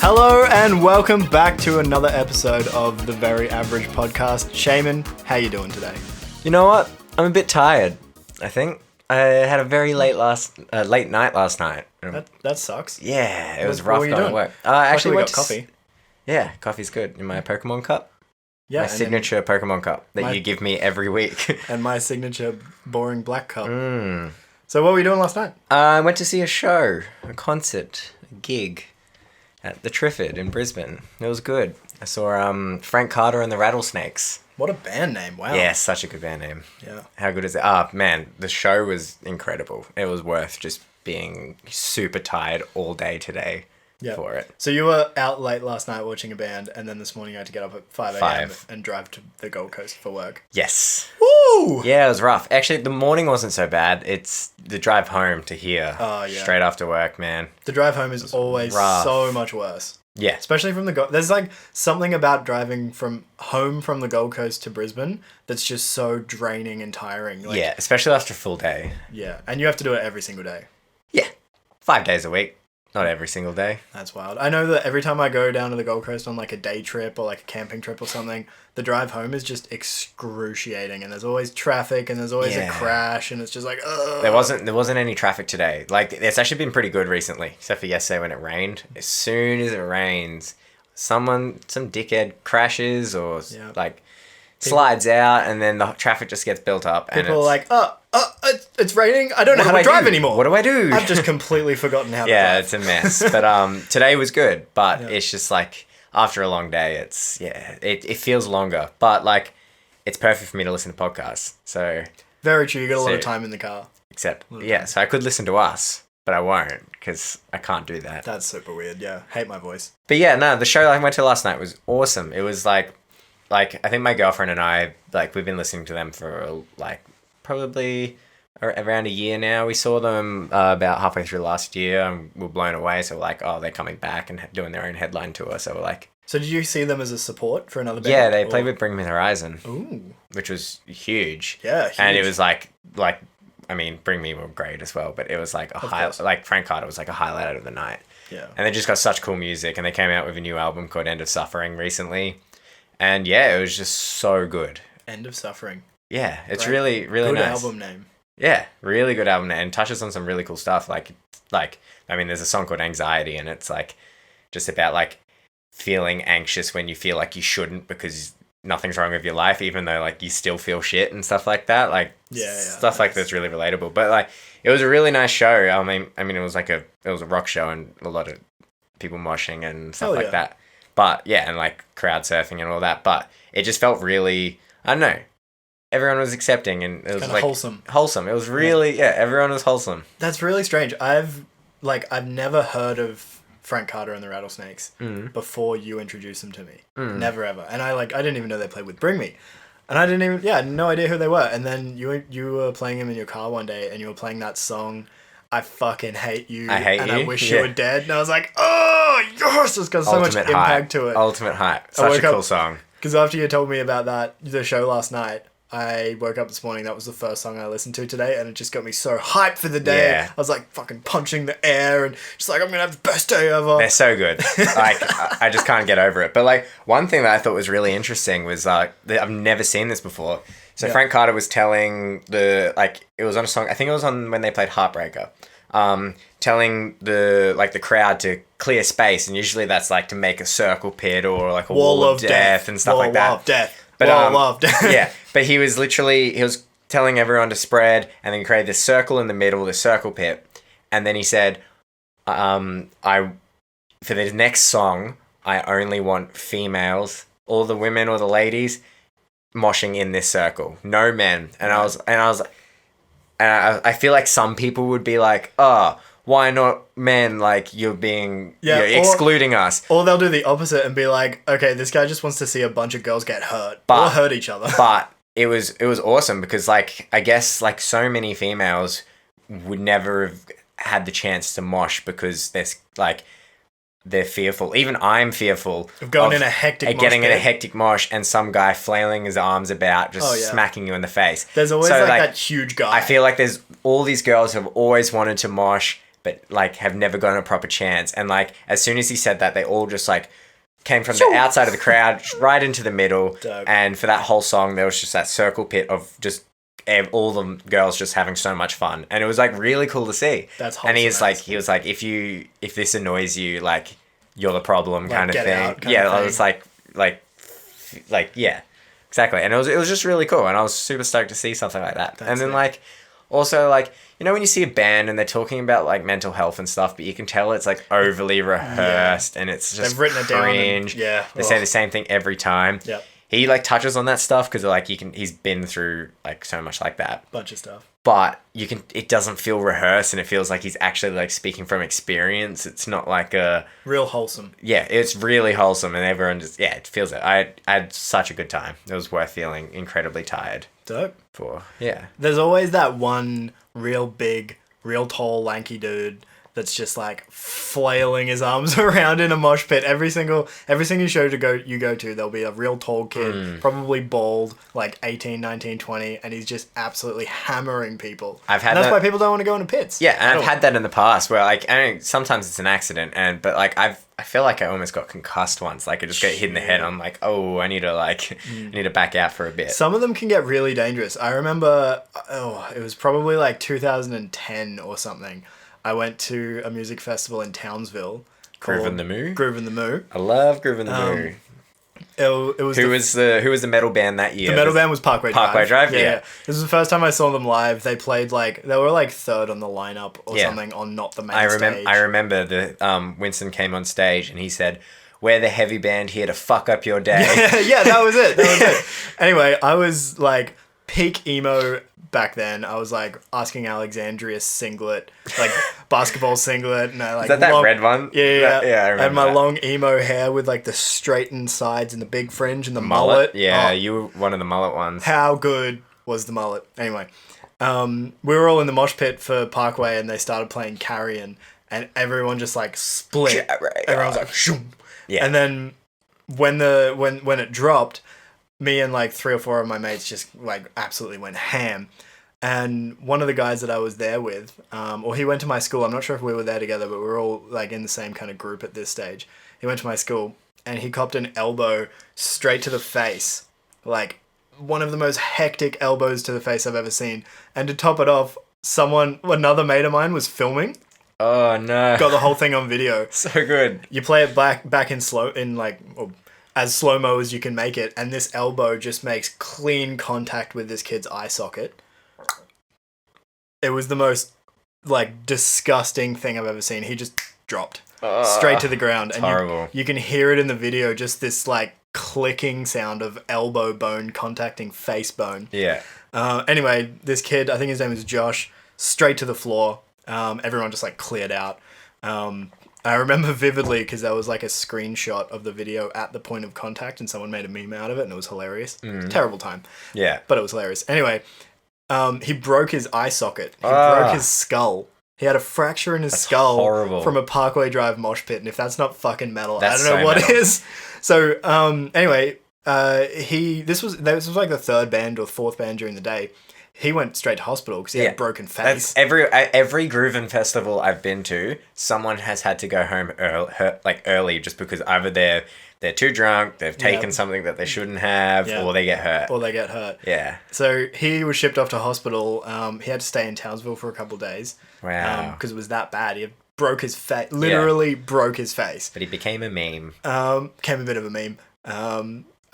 Hello and welcome back to another episode of the Very Average Podcast. Shaman, how you doing today? You know what? I'm a bit tired, I think. I had a very late night last night. That sucks. Yeah, it was rough going to work. I actually got coffee. Yeah, coffee's good. In my Pokemon cup. Yeah, my signature Pokemon cup that you give me every week. And my signature boring black cup. So what were you doing last night? I went to see a show, a concert, a gig at the Triffid in Brisbane. It was good. I saw Frank Carter and the Rattlesnakes. What a band name. Wow. Yeah, such a good band name. Yeah. How good is it? Man, the show was incredible. It was worth just being super tired all day today for it. So you were out late last night watching a band, and then this morning you had to get up at 5 a.m. and drive to the Gold Coast for work. Yes. Woo! Yeah, it was rough. Actually, the morning wasn't so bad. It's the drive home to here. Oh, yeah. Straight after work, man. The drive home is always rough. so much worse. Yeah. Especially from the Gold... There's like something about driving from home from the Gold Coast to Brisbane that's just so draining and tiring. Like, yeah, especially after a full day. Yeah, and you have to do it every single day. Yeah. 5 days a week. Not every single day. That's wild. I know that every time I go down to the Gold Coast on like a day trip or like a camping trip or something, the drive home is just excruciating, and there's always traffic and there's always a crash, and it's just like, ugh. There wasn't any traffic today. Like, it's actually been pretty good recently, except for yesterday when it rained. As soon as it rains, some dickhead crashes or slides out, and then the traffic just gets built up. People are like, it's raining. I don't know how to drive anymore. What do I do? I've just completely forgotten how to drive. Yeah, it's a mess. But today was good. But it's just like, after a long day, it feels longer. But like, it's perfect for me to listen to podcasts. So very true. You got a lot of time in the car. So I could listen to us, but I won't because I can't do that. That's super weird. Yeah, hate my voice. But yeah, no, the show I went to last night was awesome. It was like I think my girlfriend and I, we've been listening to them for probably around a year now. We saw them about halfway through last year and we were blown away. So we're like, oh, they're coming back and doing their own headline tour. So we're like... So did you see them as a support for another band? Yeah, they played with Bring Me the Horizon. Ooh. Which was huge. Yeah, huge. And it was Bring Me were great as well, but it was like Frank Carter was like a highlight of the night. Yeah. And they just got such cool music, and they came out with a new album called End of Suffering recently. And yeah, it was just so good. End of Suffering. Yeah, it's really, really nice. Good album name. Yeah, really good album name, and touches on some really cool stuff. There's a song called Anxiety, and it's like just about like feeling anxious when you feel like you shouldn't because nothing's wrong with your life, even though like you still feel shit and stuff like that. Stuff like that's really relatable. But like, it was a really nice show. I mean, it was a rock show and a lot of people moshing and stuff like that. But yeah, and like crowd surfing and all that. But it just felt really, I don't know. Everyone was accepting and it was like wholesome. Wholesome. It was really everyone was wholesome. That's really strange. I've never heard of Frank Carter and the Rattlesnakes before you introduced them to me. Never ever. And I didn't even know they played with Bring Me. And I had no idea who they were. And then you were playing them in your car one day and you were playing that song, I Fucking Hate You. I Hate and You. I Wish You Were Dead. And I was like, oh, yes! It's got so much impact to it. Ultimate hype. Such a cool song. Because after you told me about the show last night, I woke up this morning, that was the first song I listened to today, and it just got me so hyped for the day. Yeah. I was like fucking punching the air and just like, I'm going to have the best day ever. They're so good. I just can't get over it. But like, one thing that I thought was really interesting was I've never seen this before. So Frank Carter was telling it was on a song, I think it was on when they played Heartbreaker, telling the crowd to clear space, and usually that's like to make a circle pit or like a wall of death and stuff like that. Wall of death. But yeah, but he was telling everyone to spread, and then create this circle in the middle, this circle pit, and then he said, for the next song, I only want females, all the women or the ladies, moshing in this circle, no men. And I feel like some people would be like, oh, why not men? Like, you're excluding us. Or they'll do the opposite and be like, okay, this guy just wants to see a bunch of girls get hurt or hurt each other. But it was awesome because, like, I guess, like, so many females would never have had the chance to mosh because they're fearful. Even I'm fearful of getting in a hectic mosh and some guy flailing his arms about, just smacking you in the face. There's always that huge guy. I feel like there's all these girls who have always wanted to mosh, but like have never gotten a proper chance. And like as soon as he said that, they all just like came from the outside of the crowd right into the middle. Dope. And for that whole song, there was just that circle pit of just all the girls just having so much fun, and it was like really cool to see. That's and he was like, if this annoys you, like you're the problem, kind of thing. I was like yeah, exactly. And it was just really cool, and I was super stoked to see something like that. And then like also like, you know, when you see a band and they're talking about like mental health and stuff, but you can tell it's like overly rehearsed and it's just they've written it down. Cringe. They say the same thing every time. Yep. He like touches on that stuff because like he's been through like so much like that. Bunch of stuff. But it doesn't feel rehearsed, and it feels like he's actually like speaking from experience. It's not like a real wholesome. Yeah, it's really wholesome, and everyone just it feels it. I had such a good time. It was worth feeling incredibly tired. Dope. There's always that one real big, real tall, lanky dude that's just like flailing his arms around in a mosh pit. Every single show you go to, there'll be a real tall kid, probably bald, like 18, 19, 20, and he's just absolutely hammering people. That's why people don't want to go into pits. Yeah, and I've had that in the past where like sometimes it's an accident, but like I feel like I almost got concussed once. Like I just got hit in the head. I'm like, oh, I need to back out for a bit. Some of them can get really dangerous. I remember, it was probably like 2010 or something. I went to a music festival in Townsville. Groove in the Moo. I love Groove in the Moo. It was who was the metal band that year? The metal band was Parkway Drive. Yeah. This was the first time I saw them live. They played they were like third on the lineup or something on not the main stage. I remember Winston came on stage and he said, "We're the heavy band here to fuck up your day." Yeah, that was it. Anyway, I was like peak emo back then. I was like asking Alexandria singlet, like basketball singlet, and I like is that red one? Yeah. I remember. I had my long emo hair with like the straightened sides and the big fringe and the mullet. Yeah, you were one of the mullet ones. How good was the mullet? Anyway, we were all in the mosh pit for Parkway, and they started playing Carrion, and everyone just like split. Everyone was like, shoom. Yeah. And then when it dropped, me and like 3 or 4 of my mates just like absolutely went ham. And one of the guys that I was there with, or he went to my school. I'm not sure if we were there together, but we were all like in the same kind of group at this stage. He went to my school and he copped an elbow straight to the face. Like one of the most hectic elbows to the face I've ever seen. And to top it off, another mate of mine was filming. Oh no. Got the whole thing on video. So good. You play it back in as slow-mo as you can make it, and this elbow just makes clean contact with this kid's eye socket. It was the most like disgusting thing I've ever seen. He just dropped straight to the ground. It's horrible. You can hear it in the video, just this like clicking sound of elbow bone contacting face bone. Yeah. Anyway, this kid, I think his name is Josh, straight to the floor. Everyone just like cleared out. I remember vividly because there was like a screenshot of the video at the point of contact and someone made a meme out of it and it was hilarious. Terrible time. Yeah. But it was hilarious. Anyway, he broke his eye socket. He broke his skull. He had a fracture in his skull from a Parkway Drive mosh pit. And if that's not fucking metal, I don't know what is. So anyway, this was like the 3rd band or 4th band during the day. He went straight to hospital because he had a broken face. Every Groovin' festival I've been to, someone has had to go home early just because either they're too drunk, they've taken something that they shouldn't have, or they get hurt. Yeah. So he was shipped off to hospital. He had to stay in Townsville for a couple of days. Wow. Because it was that bad. He broke his face. Literally broke his face. But he became a meme. Became a bit of a meme.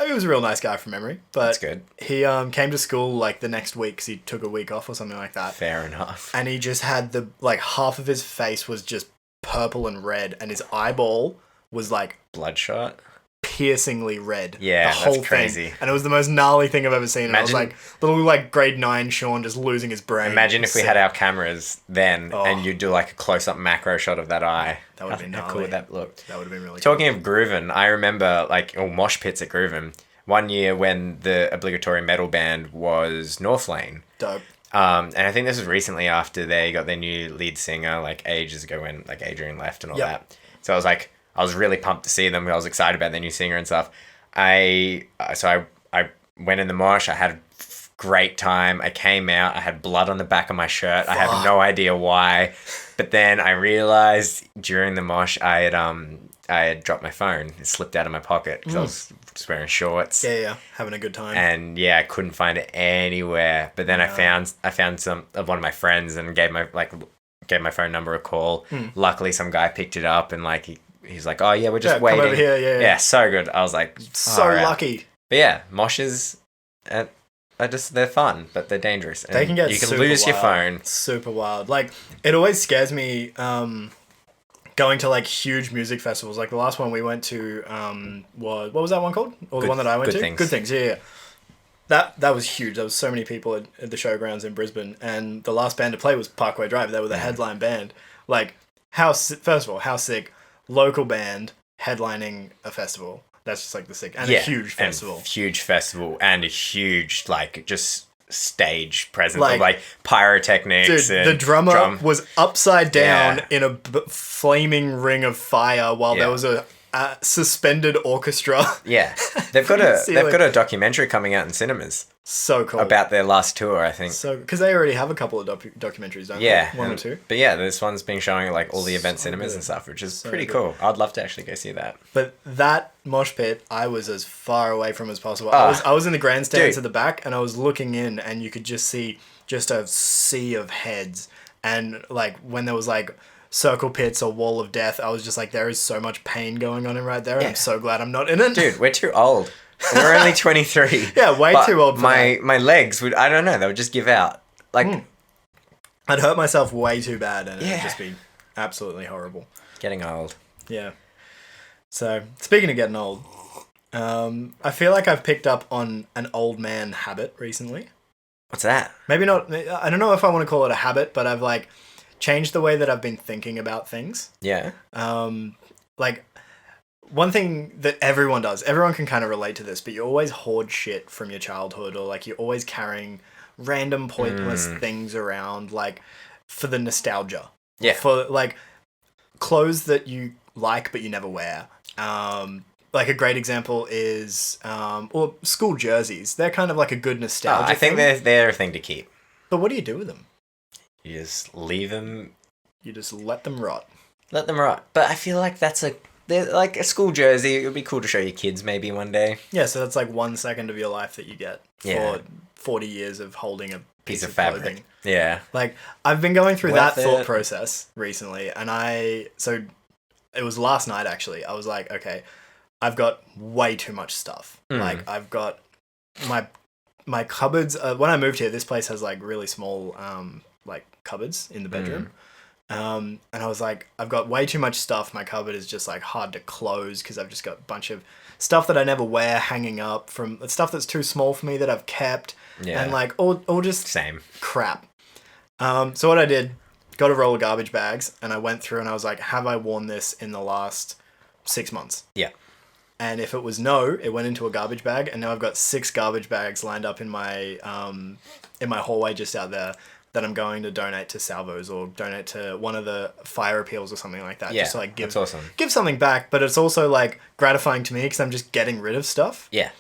He was a real nice guy from memory, but that's good. He came to school like the next week because he took a week off or something like that. Fair enough. And he just had half of his face was just purple and red, and his eyeball was like bloodshot, piercingly red. Yeah, the whole that's crazy. Thing. And it was the most gnarly thing I've ever seen. And I was like little like grade 9 Sean just losing his brain. Imagine if we had our camoras then and you do like a close up macro shot of that eye. That would have been gnarly. How cool that looked. That would have been really Talking of Groovin', I remember mosh pits at Groovin'. One year when the obligatory metal band was North Lane. Dope. And I think this was recently after they got their new lead singer, like ages ago when like Adrian left and all that. So I was really pumped to see them. I was excited about their new singer and stuff. I went in the mosh. I had great time. I came out. I had blood on the back of my shirt. I have no idea why. But then I realized during the mosh, I had dropped my phone. It slipped out of my pocket because I was just wearing shorts. Yeah. Having a good time. And yeah, I couldn't find it anywhere. But then I found some of one of my friends and gave my phone number a call. Luckily, some guy picked it up and like he's like, "Oh yeah, we're just waiting." Come over here, Yeah, so good. I was like, so lucky. But yeah, moshes, they're fun, but they're dangerous. And they can get you can super lose your wild. phone. Super wild. Like it always scares me. Going to like huge music festivals. Like the last one we went to what was that one called? Or the one that I went to? Things. Good Things. Yeah. That was huge. There was so many people at the showgrounds in Brisbane, and the last band to play was Parkway Drive. They were the headline band. Like first of all, how sick. Local band headlining a festival. That's just like the sick. And a huge festival. And a huge like just stage presence of like pyrotechnics. Dude, the drummer was upside down in a flaming ring of fire while there was a suspended orchestra. Yeah, they've got a documentary coming out in cinemas. So cool. About their last tour, I think. So because they already have a couple of documentaries, don't they? Yeah, one or two. But yeah, this one's being shown at like all the event cinemas and stuff, which is pretty cool. I'd love to actually go see that. But that mosh pit, I was as far away from as possible. I was in the grandstands at the back, and I was looking in, and you could just see just a sea of heads, and like when there was like circle pits or wall of death, I was just like, there is so much pain going on in right there. Yeah. I'm so glad I'm not in it. Dude, we're too old. We're only 23. Yeah, way too old for that. My legs would, I don't know, they would just give out. Like, I'd hurt myself way too bad and it would just be absolutely horrible. Getting old. Yeah. So, speaking of getting old, I feel like I've picked up on an old man habit recently. What's that? Maybe not, I don't know if I want to call it a habit, but I've like changed the way that I've been thinking about things. Yeah. Like, one thing that everyone does, everyone can kind of relate to this, but you always hoard shit from your childhood, or like you're always carrying random pointless things around, like for the nostalgia. Yeah. For like clothes that you like but you never wear. Like a great example is or school jerseys. They're kind of like a good nostalgia I think they're a thing to keep. But what do you do with them? You just leave them. You just let them rot. Let them rot. But I feel like they're like a school jersey. It would be cool to show your kids maybe one day. Yeah, so that's like 1 second of your life that you get for 40 years of holding a piece of fabric. Clothing. Yeah. Like, I've been going through that thought process recently, and so it was last night actually. I was like, okay, I've got way too much stuff. Like, I've got my cupboards. When I moved here, this place has like really small like cupboards in the bedroom. And I was like, I've got way too much stuff. My cupboard is just like hard to close because I've just got a bunch of stuff that I never wear hanging up from stuff that's too small for me that I've kept. Yeah. And like all just same crap. So what I did, got a roll of garbage bags and I went through and I was like, have I worn this in the last 6 months? Yeah. And if it was no, it went into a garbage bag. And now I've got 6 garbage bags lined up in my hallway just out there that I'm going to donate to Salvos or donate to one of the fire appeals or something like that. Yeah, just to like that's awesome. Give something back, but it's also like gratifying to me because I'm just getting rid of stuff. Yeah.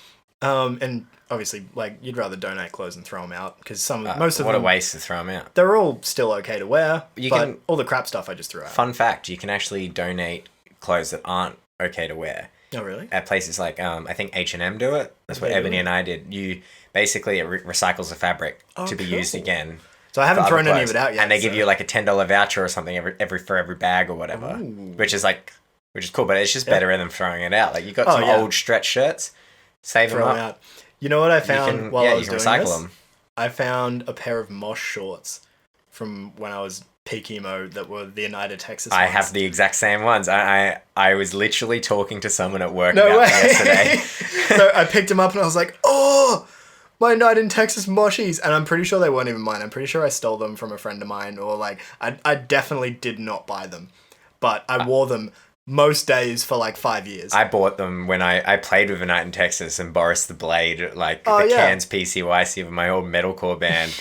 And obviously, like you'd rather donate clothes than throw them out because most of them. What a waste to throw them out. They're all still okay to wear, but all the crap stuff I just threw out. Fun fact: you can actually donate clothes that aren't okay to wear. Oh really? At places like I think H&M do it. That's what Ebony and I did. You basically it recycles the fabric to be used again. So I haven't thrown any of it out yet. And they give you like a $10 voucher or something for every bag or whatever, which is cool. But it's just better than throwing it out. Like you got some old stretch shirts, save them up. Out. You know what I found while I was doing recycle this? I found a pair of mosh shorts from when I was peak emo that were the United Texas ones. I have the exact same ones. I was literally talking to someone at work about them yesterday. So I picked them up and I was like, oh, my Night in Texas moshies. And I'm pretty sure they weren't even mine. I'm pretty sure I stole them from a friend of mine or like, I definitely did not buy them. But I wore them most days for like 5 years. I bought them when I played with A Night in Texas and Boris the Blade, like Cairns PCYC of my old metalcore band.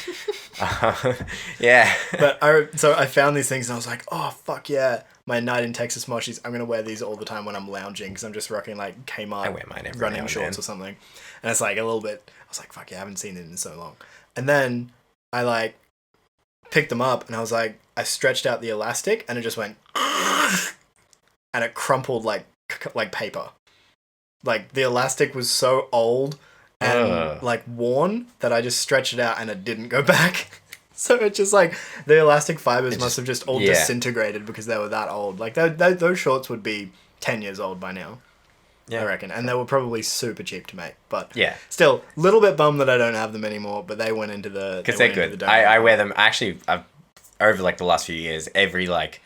Yeah. But so I found these things and I was like, oh, fuck yeah. my Night in Texas Moshies, I'm going to wear these all the time when I'm lounging because I'm just rocking like Kmart I wear mine every now running and shorts then. or something. And it's like a little bit, I was like, fuck yeah, I haven't seen it in so long. And then I like picked them up and I was like, I stretched out the elastic and it just went and it crumpled like paper. Like the elastic was so old and like worn that I just stretched it out and it didn't go back. So it's just like the elastic fibers must have just all disintegrated because they were that old. Like those shorts would be 10 years old by now. Yeah. I reckon. And they were probably super cheap to make. But still, a little bit bummed that I don't have them anymore, but they went into the... Because they're good. I wear them... Actually, I've over like the last few years, every like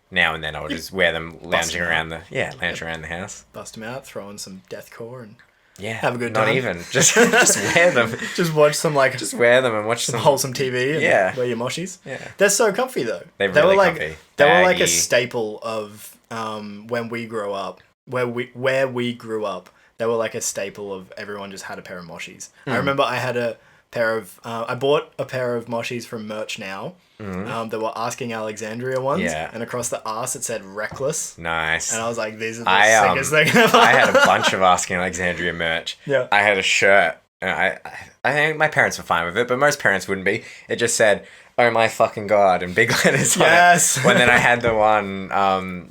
now and then I'll just wear them lounging around the... Yeah, lounging around the house. Bust them out, throw in some deathcore and... Yeah, have a good time. Not even. Just wear them. Just watch some like... Just wear them and watch some... wholesome TV and wear your moshis. Yeah. They're so comfy though. They're really comfy. They were like a staple of when we grew up. Where we grew up, they were like a staple of everyone just had a pair of moshis. I remember I had a pair of... I bought a pair of moshis from Merch Now. That were Asking Alexandria ones. Yeah. And across the arse it said Reckless. Nice. And I was like, these are the sickest thing ever. I had a bunch of Asking Alexandria merch. Yeah. I had a shirt. And I think my parents were fine with it, but most parents wouldn't be. It just said, "Oh my fucking God," in big letters on it. When then I had the one on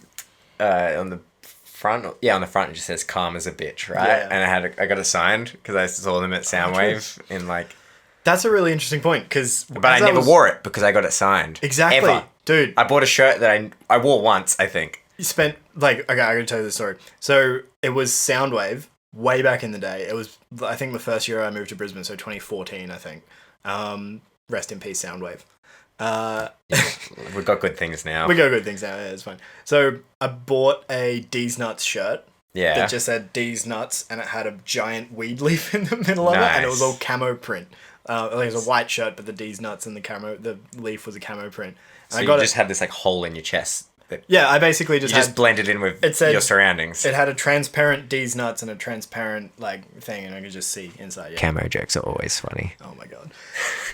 the front. Yeah, on the front it just says "Calm as a bitch," right? Yeah. And I got it signed because I saw them at Soundwave in like... That's a really interesting point because... But I never wore it because I got it signed. Exactly. Ever. Dude. I bought a shirt that I wore once, I think. You spent... Like, okay, I'm going to tell you the story. So, it was Soundwave way back in the day. It was, I think, the first year I moved to Brisbane, so 2014, I think. Rest in peace, Soundwave. We've got good things now. We got good things now, yeah, it's fine. So, I bought a D's Nuts shirt. Yeah. That just said D's Nuts, and it had a giant weed leaf in the middle of it, and it was all camo print. Like it was a white shirt, but the D's Nuts and the leaf was a camo print. And so you just had this like hole in your chest. Yeah, I basically just blended in with your surroundings. It had a transparent D's Nuts and a transparent like thing, and I could just see inside. Yeah. Camo jokes are always funny. Oh my God.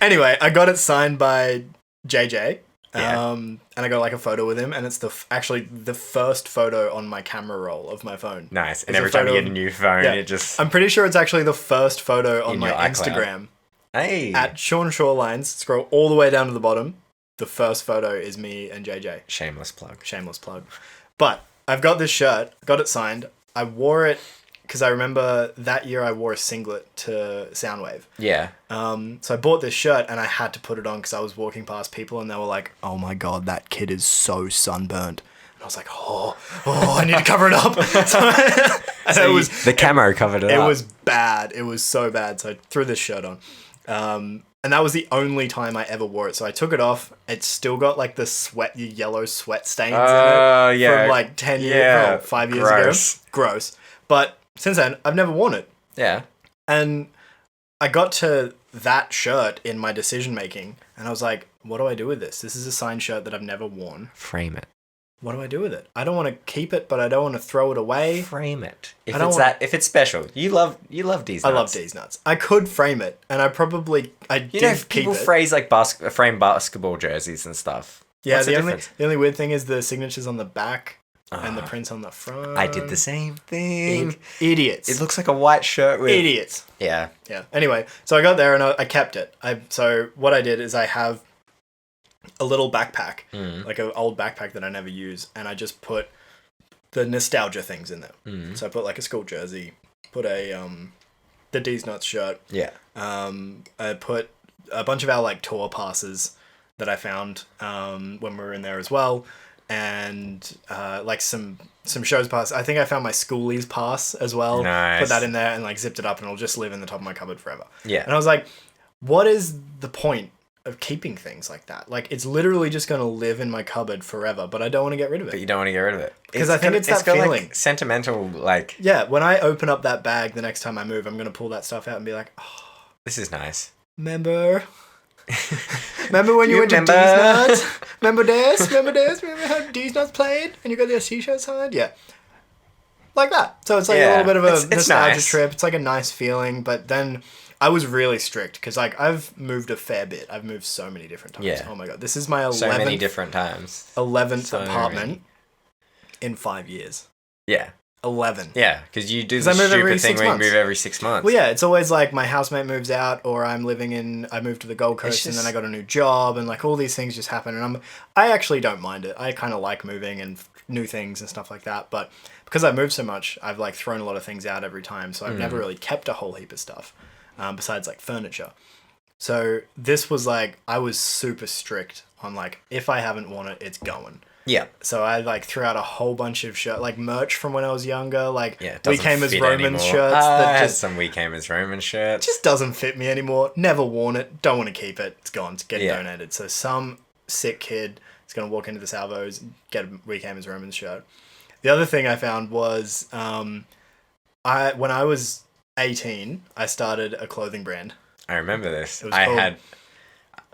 Anyway, I got it signed by JJ. And I got like a photo with him, and it's actually the first photo on my camera roll of my phone. Nice. And every time you get a new phone, it just... I'm pretty sure it's actually the first photo on my Instagram. Hey. At Sean Shorelines, scroll all the way down to the bottom. The first photo is me and JJ. Shameless plug. But I've got this shirt, got it signed. I wore it because I remember that year I wore a singlet to Soundwave. Yeah. So I bought this shirt and I had to put it on because I was walking past people and they were like, "Oh my God, that kid is so sunburned." And I was like, oh, I need to cover it up. The camo covered it up. It was bad. It was so bad. So I threw this shirt on. And that was the only time I ever wore it. So I took it off. It's still got like the yellow sweat stains in it from like 10 years, 5 years ago. Gross. But since then, I've never worn it. Yeah. And I got to that shirt in my decision making, and I was like, what do I do with this? This is a signed shirt that I've never worn. Frame it. What do I do with it? I don't want to keep it, but I don't want to throw it away. Frame it. If it's special. You love D's Nuts. I love D's Nuts. I could frame it, and I did keep it. Frame basketball jerseys and stuff. Yeah, the only weird thing is the signatures on the back and the prints on the front. I did the same thing. Idiots. It looks like a white shirt with... Idiots. Yeah. Yeah. Anyway, so I got there and I kept it. So what I did is I have a little backpack, like an old backpack that I never use, and I just put the nostalgia things in there. So I put like a school jersey, put the D's Nuts shirt. Yeah. I put a bunch of our like tour passes that I found when we were in there as well, and like some shows pass. I think I found my schoolies pass as well. Nice. Put that in there and like zipped it up, and it'll just live in the top of my cupboard forever. Yeah. And I was like, what is the point of keeping things like that? Like, it's literally just going to live in my cupboard forever, but I don't want to get rid of it. But you don't want to get rid of it. Because I think it's that feeling. Like sentimental, like... Yeah, when I open up that bag the next time I move, I'm going to pull that stuff out and be like, oh... This is nice. Remember when you went to D's Nuts? Remember this? Remember how D's Nuts played? And you got their t-shirt signed? Yeah. Like that. So it's like a little bit of a nostalgia trip. It's like a nice feeling, but then... I was really strict because like I've moved a fair bit. I've moved so many different times. Yeah. Oh my God. This is my 11th... So many different times. 11th apartment. in 5 years. Yeah. 11. Yeah, because you do 'Cause the I move every stupid thing 6 where you months. move every 6 months. Well, yeah, it's always like my housemate moves out, or I moved to the Gold Coast, and then I got a new job, and like all these things just happen, and I actually don't mind it. I kind of like moving and new things and stuff like that, but because I moved so much, I've like thrown a lot of things out every time, so I've never really kept a whole heap of stuff, besides like furniture. So this was like, I was super strict on like, if I haven't worn it, it's going. Yeah. So I like threw out a whole bunch of like merch from when I was younger. Like it We doesn't Came as fit Romans anymore. shirts I that had just some We Came as Roman shirts. just doesn't fit me anymore. Never worn it. Don't want to keep it. It's gone. It's getting donated. So some sick kid is going to walk into the Salvos, get a We Came as Romans shirt. The other thing I found was when I was 18, I started a clothing brand. I remember this. It was called,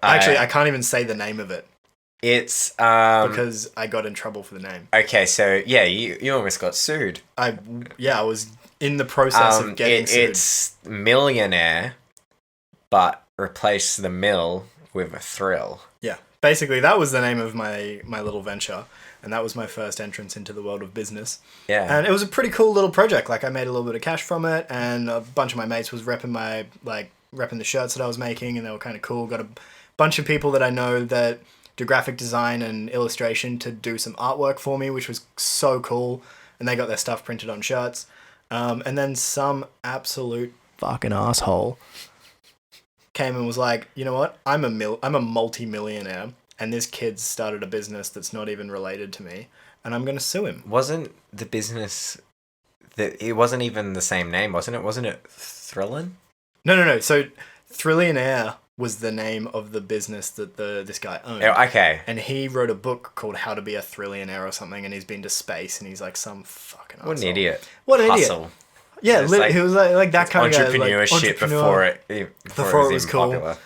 I can't even say the name of it. It's because I got in trouble for the name. Okay, so yeah, you almost got sued. I was in the process of getting sued. It's millionaire, but replace the mill with a thrill. Yeah, basically that was the name of my little venture, and that was my first entrance into the world of business. Yeah, and it was a pretty cool little project. Like I made a little bit of cash from it, and a bunch of my mates was repping the shirts that I was making, and they were kind of cool. Got a bunch of people that I know that do graphic design and illustration to do some artwork for me, which was so cool. And they got their stuff printed on shirts. And then some absolute fucking asshole came and was like, you know what? I'm a multi-millionaire, and this kid started a business that's not even related to me, and I'm going to sue him. Wasn't the business that it wasn't even the same name, wasn't it? Wasn't it Thrillin'? No. So Thrillionaire was the name of the business that this guy owned. Oh, okay. And he wrote a book called How to Be a Thrillionaire or something, and he's been to space, and he's like some fucking asshole. What an idiot. What an Hustle. idiot. Yeah, he was like that kind of guy. Entrepreneurship before it was cool. Popular.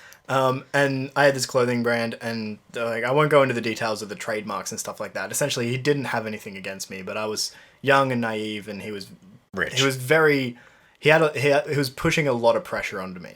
And I had this clothing brand, and like I won't go into the details of the trademarks and stuff like that. Essentially, he didn't have anything against me, but I was young and naive, and he was rich. He was very. He was pushing a lot of pressure onto me.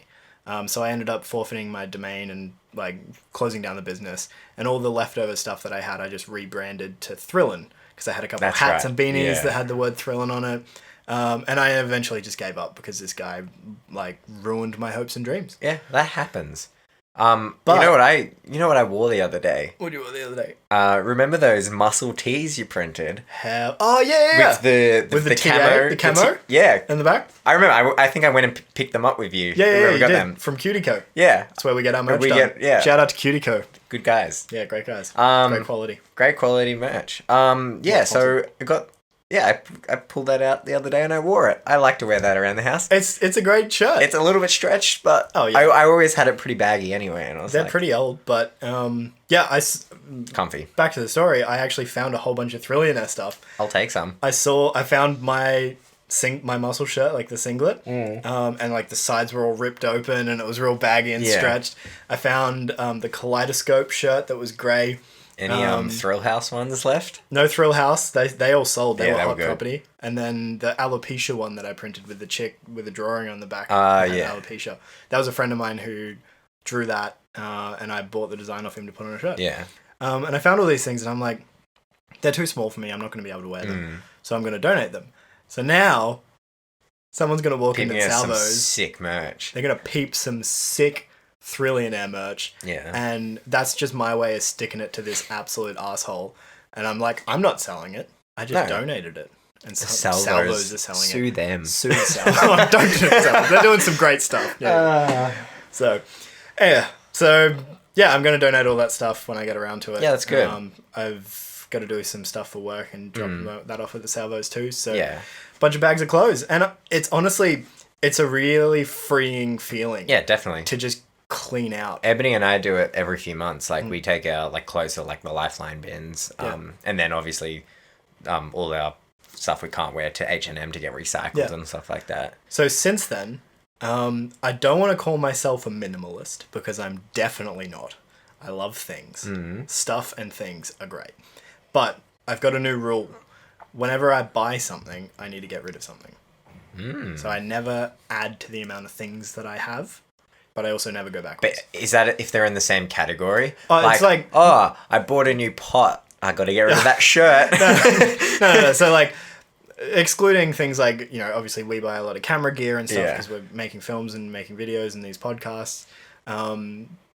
So I ended up forfeiting my domain and like closing down the business, and all the leftover stuff that I had, I just rebranded to Thrillin', because I had a couple of hats and beanies that had the word Thrillin' on it. And I eventually just gave up because this guy like ruined my hopes and dreams. Yeah, that happens. But you know what I wore the other day? What did you wear the other day? Remember those muscle tees you printed? Oh yeah. With the camo. The camo? Yeah. In the back? I remember. I think I went and picked them up with you. Yeah. We got them from Cutico. Yeah. That's where we get our merch done. Shout out to Cutico. Good guys. Yeah, great guys. Great quality merch. So I got. Yeah, I pulled that out the other day and I wore it. I like to wear that around the house. It's a great shirt. It's a little bit stretched, but I always had it pretty baggy anyway. And they're pretty old, but comfy. Back to the story, I actually found a whole bunch of Thrillionaire stuff. I'll take some. I found my muscle shirt, like the singlet, and like the sides were all ripped open and it was real baggy and stretched. I found the Kaleidoscope shirt that was grey. Any Thrill House ones left? No Thrill House. They all sold. They were hot good. property. And then the alopecia one that I printed with the chick with the drawing on the back. Alopecia. That was a friend of mine who drew that, and I bought the design off him to put on a shirt. Yeah. And I found all these things, and I'm like, they're too small for me. I'm not going to be able to wear them. So I'm going to donate them. So now, someone's going to walk in at Salvos. Some sick merch. They're going to peep some sick Thrillionaire merch. Yeah. And that's just my way of sticking it to this absolute asshole. And I'm like, I'm not selling it. I just donated it. And Salvos are selling Sue it. them. Sue Salvos. Don't do Salvos. They're doing some great stuff. Yeah. So I'm going to donate all that stuff when I get around to it. Yeah, that's good. I've got to do some stuff for work and drop that off at the Salvos too. So yeah. Bunch of bags of clothes. And it's honestly, it's a really freeing feeling. Yeah, definitely. To just clean out. Ebony and I do it every few months. Like we take our like clothes to like the Lifeline bins, and then obviously all our stuff we can't wear to H&M to get recycled and stuff like that. So since then, I don't want to call myself a minimalist because I'm definitely not. I love things. Stuff and things are great. But I've got a new rule. Whenever I buy something, I need to get rid of something. So I never add to the amount of things that I have. But I also never go backwards. But is that if they're in the same category? It's like... I bought a new pot. I got to get rid of that shirt. No. So like, excluding things like, you know, obviously we buy a lot of camera gear and stuff because we're making films and making videos and these podcasts,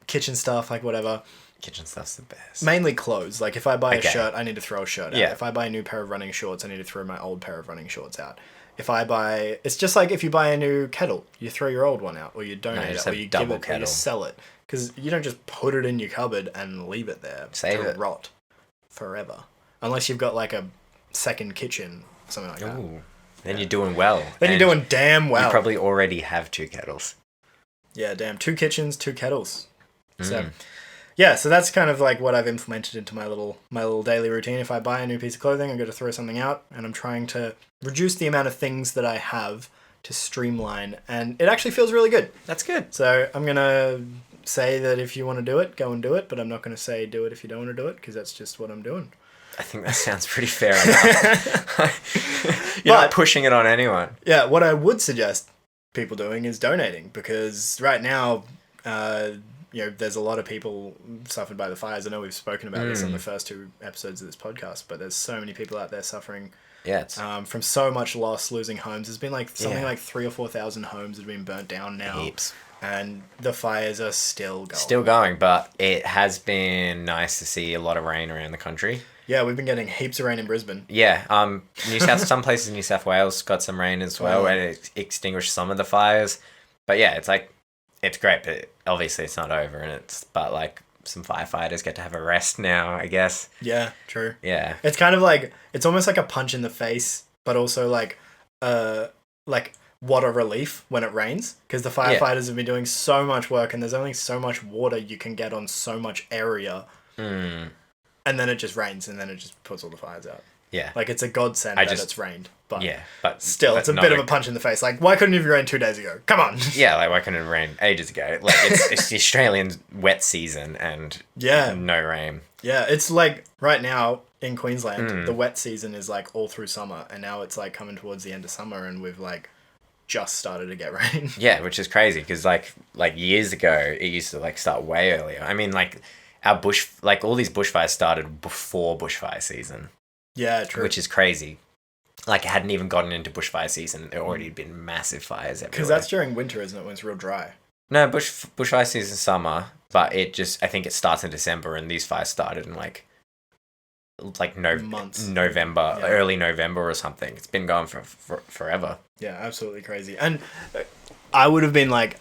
kitchen stuff, like whatever. Kitchen stuff's the best. Mainly clothes. Like if I buy a shirt, I need to throw a shirt out. If I buy a new pair of running shorts, I need to throw my old pair of running shorts out. If I buy, it's just like if you buy a new kettle, you throw your old one out, or you donate it, or you give it, or you sell it. Because you don't just put it in your cupboard and leave it there to rot forever. Unless you've got like a second kitchen, something like that. Then you're doing well. Then you're doing damn well. You probably already have 2 kettles. Yeah, damn. 2 kitchens, 2 kettles. So, yeah, so that's kind of like what I've implemented into my little daily routine. If I buy a new piece of clothing, I'm going to throw something out, and I'm trying to reduce the amount of things that I have to streamline, and it actually feels really good. That's good. So I'm going to say that if you want to do it, go and do it, but I'm not going to say do it if you don't want to do it, because that's just what I'm doing. I think that sounds pretty fair enough. You're not pushing it on anyone. Yeah, what I would suggest people doing is donating, because right now, you know, there's a lot of people suffered by the fires. I know we've spoken about this on the first 2 episodes of this podcast, but there's so many people out there suffering from so much loss, losing homes. There's been like something like 3,000 or 4,000 homes have been burnt down now. Heaps. And the fires are still going. Still going, but it has been nice to see a lot of rain around the country. Yeah, we've been getting heaps of rain in Brisbane. Yeah, some places in New South Wales got some rain as well, and it extinguished some of the fires. But yeah, it's like, it's great, but obviously it's not over, but like some firefighters get to have a rest now, I guess. Yeah, true. Yeah. It's kind of like, it's almost like a punch in the face, but also like water relief when it rains, because the firefighters have been doing so much work, and there's only so much water you can get on so much area. And then it just rains, and then it just puts all the fires out. Yeah. Like, it's a godsend that it's rained. But still, it's a bit of a punch in the face. Like, why couldn't it have rained 2 days ago? Come on. Yeah, like, why couldn't it have rained ages ago? Like, it's the Australian wet season, and no rain. Yeah, it's like, right now, in Queensland, the wet season is, like, all through summer, and now it's, like, coming towards the end of summer, and we've, like, just started to get rain. Yeah, which is crazy, because, like, years ago, it used to, like, start way earlier. I mean, like, all these bushfires started before bushfire season. Yeah, true. Which is crazy. Like, it hadn't even gotten into bushfire season. There already had been massive fires everywhere. Because that's during winter, isn't it, when it's real dry? No, bushfire season is summer, but I think it starts in December, and these fires started in, like November, early November or something. It's been going for forever. Yeah, absolutely crazy. And I would have been like,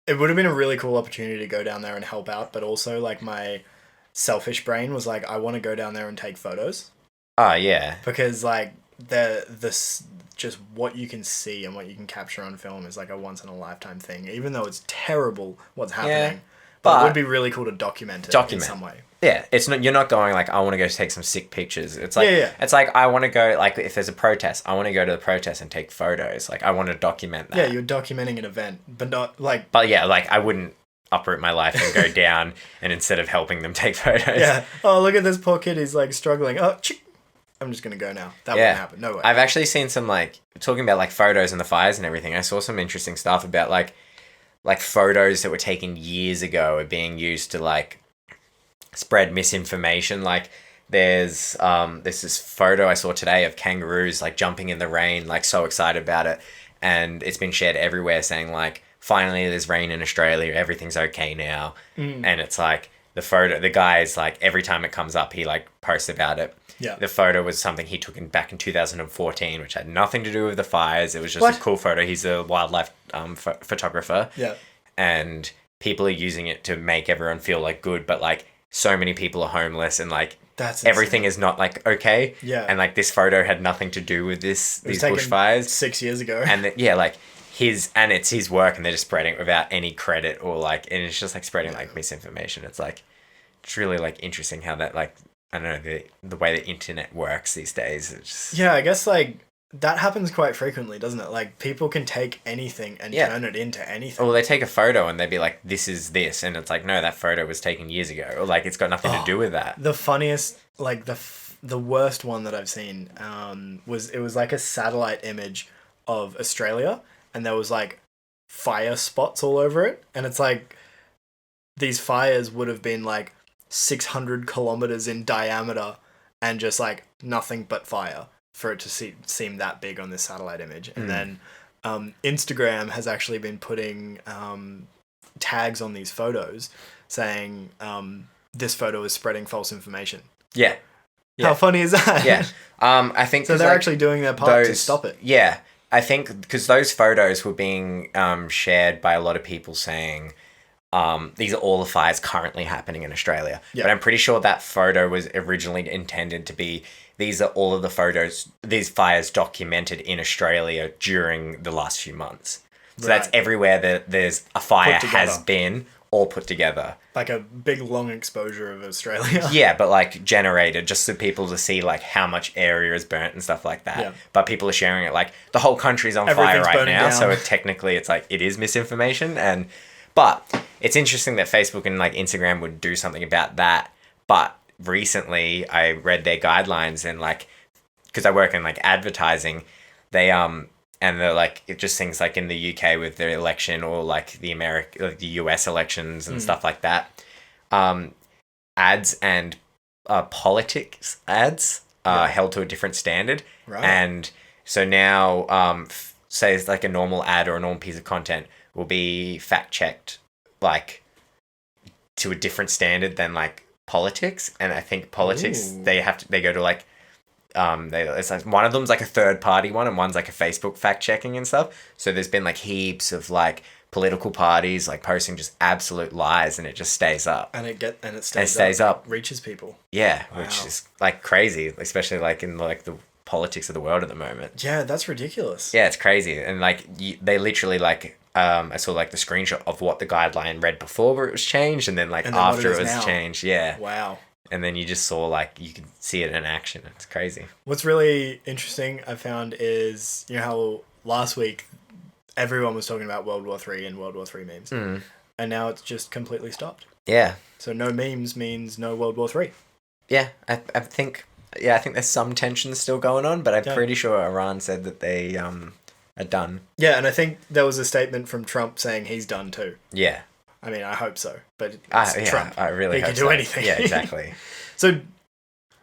it would have been a really cool opportunity to go down there and help out, but also like my selfish brain was like, I want to go down there and take photos. Oh yeah. Because like this just what you can see and what you can capture on film is like a once in a lifetime thing, even though it's terrible what's happening. Yeah, but it would be really cool to document it in some way. Yeah, it's not. You're not going like, I want to go take some sick pictures. It's like it's like, I want to go, like, if there's a protest, I want to go to the protest and take photos. Like, I want to document that. Yeah, you're documenting an event, but not like. But yeah, like, I wouldn't uproot my life and go down and instead of helping them take photos. Yeah. Oh, look at this poor kid. He's like struggling. Oh, I'm just gonna go now. That won't happen. No way. I've actually seen some, like, talking about like photos and the fires and everything. I saw some interesting stuff about like photos that were taken years ago are being used to like spread misinformation. Like, there's this photo I saw today of kangaroos like jumping in the rain, like so excited about it, and it's been shared everywhere saying like, finally there's rain in Australia, everything's okay now. And it's like, the guy's like, every time it comes up he like posts about it. Yeah. The photo was something he took back in 2014, which had nothing to do with the fires. It was just a cool photo. He's a wildlife photographer. Yeah. And people are using it to make everyone feel like good, but like so many people are homeless, and like everything is not like okay. Yeah. And like this photo had nothing to do with these bushfires 6 years ago. And like it's his work, and they're just spreading it without any credit, or like, and it's just like spreading like misinformation. It's like, it's really like interesting how that, like, I don't know, the way the internet works these days. It's just... Yeah, I guess like that happens quite frequently, doesn't it? Like, people can take anything and turn it into anything. Well, they take a photo and they'd be like, this is this. And it's like, no, that photo was taken years ago. Or like, it's got nothing to do with that. The funniest, like the worst one that I've seen was like a satellite image of Australia, and there was like fire spots all over it. And it's like, these fires would have been like 600 kilometers in diameter and just like nothing but fire for it to seem that big on this satellite image. And then Instagram has actually been putting tags on these photos saying this photo is spreading false information. Yeah. How funny is that? Yeah. I think so. They're actually doing their part to stop it. Yeah. I think because those photos were being shared by a lot of people saying these are all the fires currently happening in Australia. Yeah. But I'm pretty sure that photo was originally intended to be, these are all of the photos, these fires documented in Australia during the last few months. So that's everywhere that there's a fire has been all put together. Like a big long exposure of Australia. Yeah, but like generated just so people to see like how much area is burnt and stuff like that. Yeah. But people are sharing it like the whole country's on fire right now. Down. So technically it's like it is misinformation. But it's interesting that Facebook and like Instagram would do something about that. But recently I read their guidelines and like, because I work in like advertising, they and they're like, it just things like in the UK with the election or like the US elections and stuff like that. Ads and politics ads are held to a different standard. Right. And so now, say it's like a normal ad or a normal piece of content will be fact checked like to a different standard than like politics. And I think politics, they go to like, it's like one of them's like a third party one and one's like a Facebook fact checking and stuff. So there's been like heaps of like political parties like posting just absolute lies and it just stays up. And it stays up. Reaches people. Yeah, wow. Which is like crazy, especially like in like the politics of the world at the moment. Yeah, that's ridiculous. Yeah, it's crazy. And like they literally like I saw like the screenshot of what the guideline read before where it was changed and then like after it was changed. Yeah. Wow. And then you just saw like you could see it in action. It's crazy. What's really interesting I found is, you know how last week everyone was talking about World War III and World War III memes. And now it's just completely stopped. Yeah. So no memes means no World War III. Yeah, I think there's some tension still going on, but I'm pretty sure Iran said that they are done. Yeah, and I think there was a statement from Trump saying he's done too. Yeah. I mean, I hope so, but it's Trump. I really hope he can do anything. Yeah, exactly. So,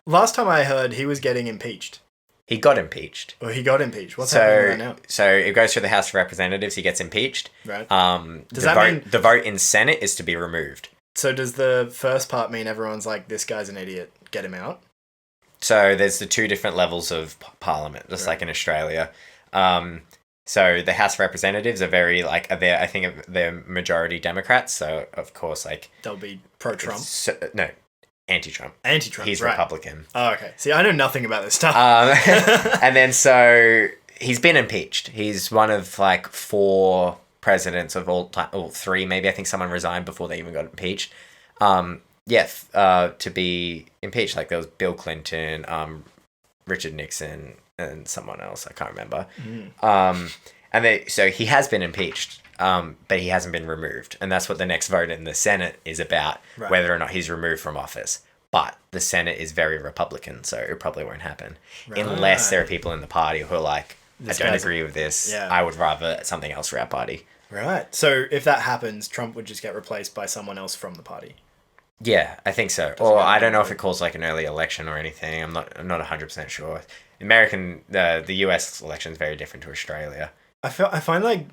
last time I heard, he was getting impeached. He got impeached. Well, he got impeached. What's happening right now? So it goes through the House of Representatives. He gets impeached. Right. Does that mean the vote in Senate is to be removed? So does the first part mean everyone's like, this guy's an idiot, get him out? So there's the two different levels of parliament, just like in Australia. So the House of Representatives are very like I think they're majority Democrats. So of course like they'll be pro-Trump. No, anti-Trump. Anti-Trump. He's Republican. Oh, okay. See, I know nothing about this stuff. And then so he's been impeached. He's one of like 4 presidents of all time, or 3 maybe. I think someone resigned before they even got impeached. To be impeached. Like there was Bill Clinton, Richard Nixon, and someone else I can't remember. So he has been impeached, but he hasn't been removed, and that's what the next vote in the Senate is about, whether or not he's removed from office. But the Senate is very Republican, so it probably won't happen unless there are people in the party who are like, I don't agree with this. Yeah. I would rather something else for our party. Right. So if that happens, Trump would just get replaced by someone else from the party. Yeah, I think so. Or I don't know if it calls like an early election or anything. I'm not 100% sure. The US election is very different to Australia. I find like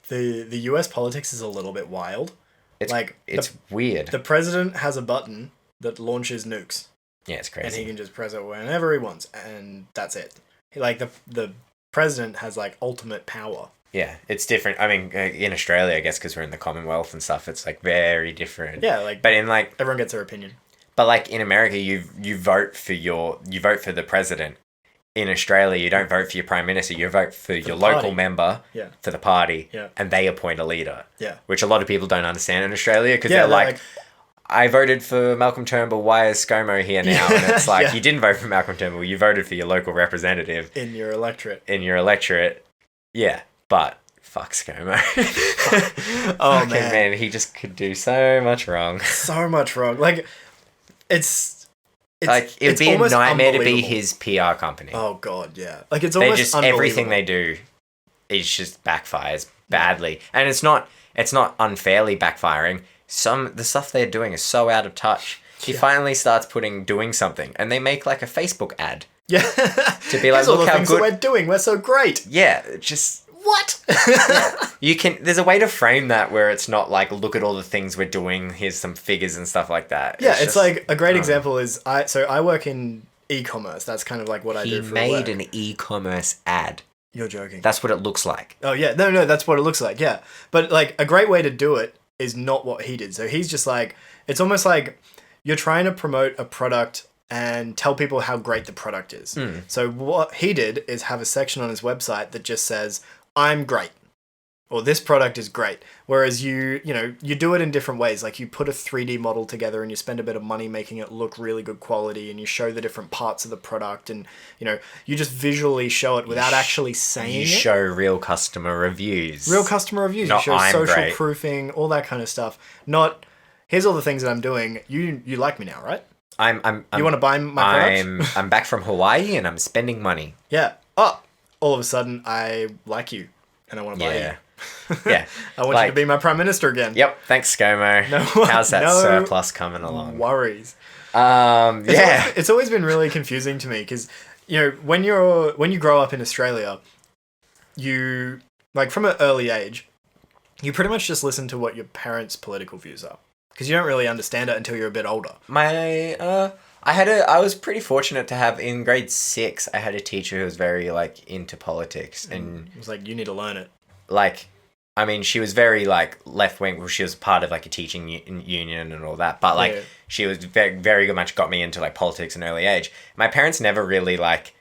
the US politics is a little bit wild. It's weird. The president has a button that launches nukes. Yeah, it's crazy. And he can just press it whenever he wants, and that's it. Like the president has like ultimate power. Yeah, it's different. I mean, in Australia, I guess, because we're in the Commonwealth and stuff, it's like very different. Yeah, but in like everyone gets their opinion. But like in America, you vote for the president. In Australia, you don't vote for your prime minister. You vote for your local member for the party, and they appoint a leader. Yeah, which a lot of people don't understand in Australia because they're like, I voted for Malcolm Turnbull. Why is ScoMo here now? And it's like you didn't vote for Malcolm Turnbull. You voted for your local representative in your electorate. Yeah. But fuck ScoMo. Oh man, he just could do so much wrong. So much wrong. Like it's like it'd be a nightmare to be his PR company. Oh god, yeah. Like it's almost everything they do, it just backfires badly, and it's not unfairly backfiring. the stuff they're doing is so out of touch. He finally starts doing something, and they make like a Facebook ad. Yeah. To be like, here's all look the how things good that we're doing. We're so great. Yeah, just What? there's a way to frame that where it's not like, look at all the things we're doing, here's some figures and stuff like that. Yeah, it's just, like a great example is I work in e-commerce. That's kind of like what I do for He work. made an e-commerce ad. You're joking. That's what it looks like. Oh yeah, no, that's what it looks like. Yeah, but like a great way to do it is not what he did. So he's just like, it's almost like you're trying to promote a product and tell people how great the product is. So what he did is have a section on his website that just says, "I'm great," or "This product is great." Whereas you do it in different ways. Like you put a 3D model together and you spend a bit of money making it look really good quality, and you show the different parts of the product, and you just visually show it without actually saying it. You show real customer reviews. Real customer reviews. Not, you show "I'm social great." proofing, all that kind of stuff. Not, "Here's all the things that I'm doing. You like me now, right? I'm You want to buy my product?" I'm back from Hawaii and I'm spending money. Yeah. Oh, all of a sudden I like you and I want to buy you. Yeah. I want you to be my prime minister again. Yep. Thanks, ScoMo. No, How's that no surplus coming along? worries. Yeah. It's always been really confusing to me because, when you grow up in Australia, you, like from an early age, you pretty much just listen to what your parents' political views are. Because you don't really understand it until you're a bit older. I was pretty fortunate to have, in grade 6, I had a teacher who was very, like, into politics. And it was like, you need to learn it. Like, I mean, she was very, like, left-wing. Well, she was part of, like, a teaching union and all that. But, like, she was very, very much got me into, like, politics at an early age. My parents never really, like,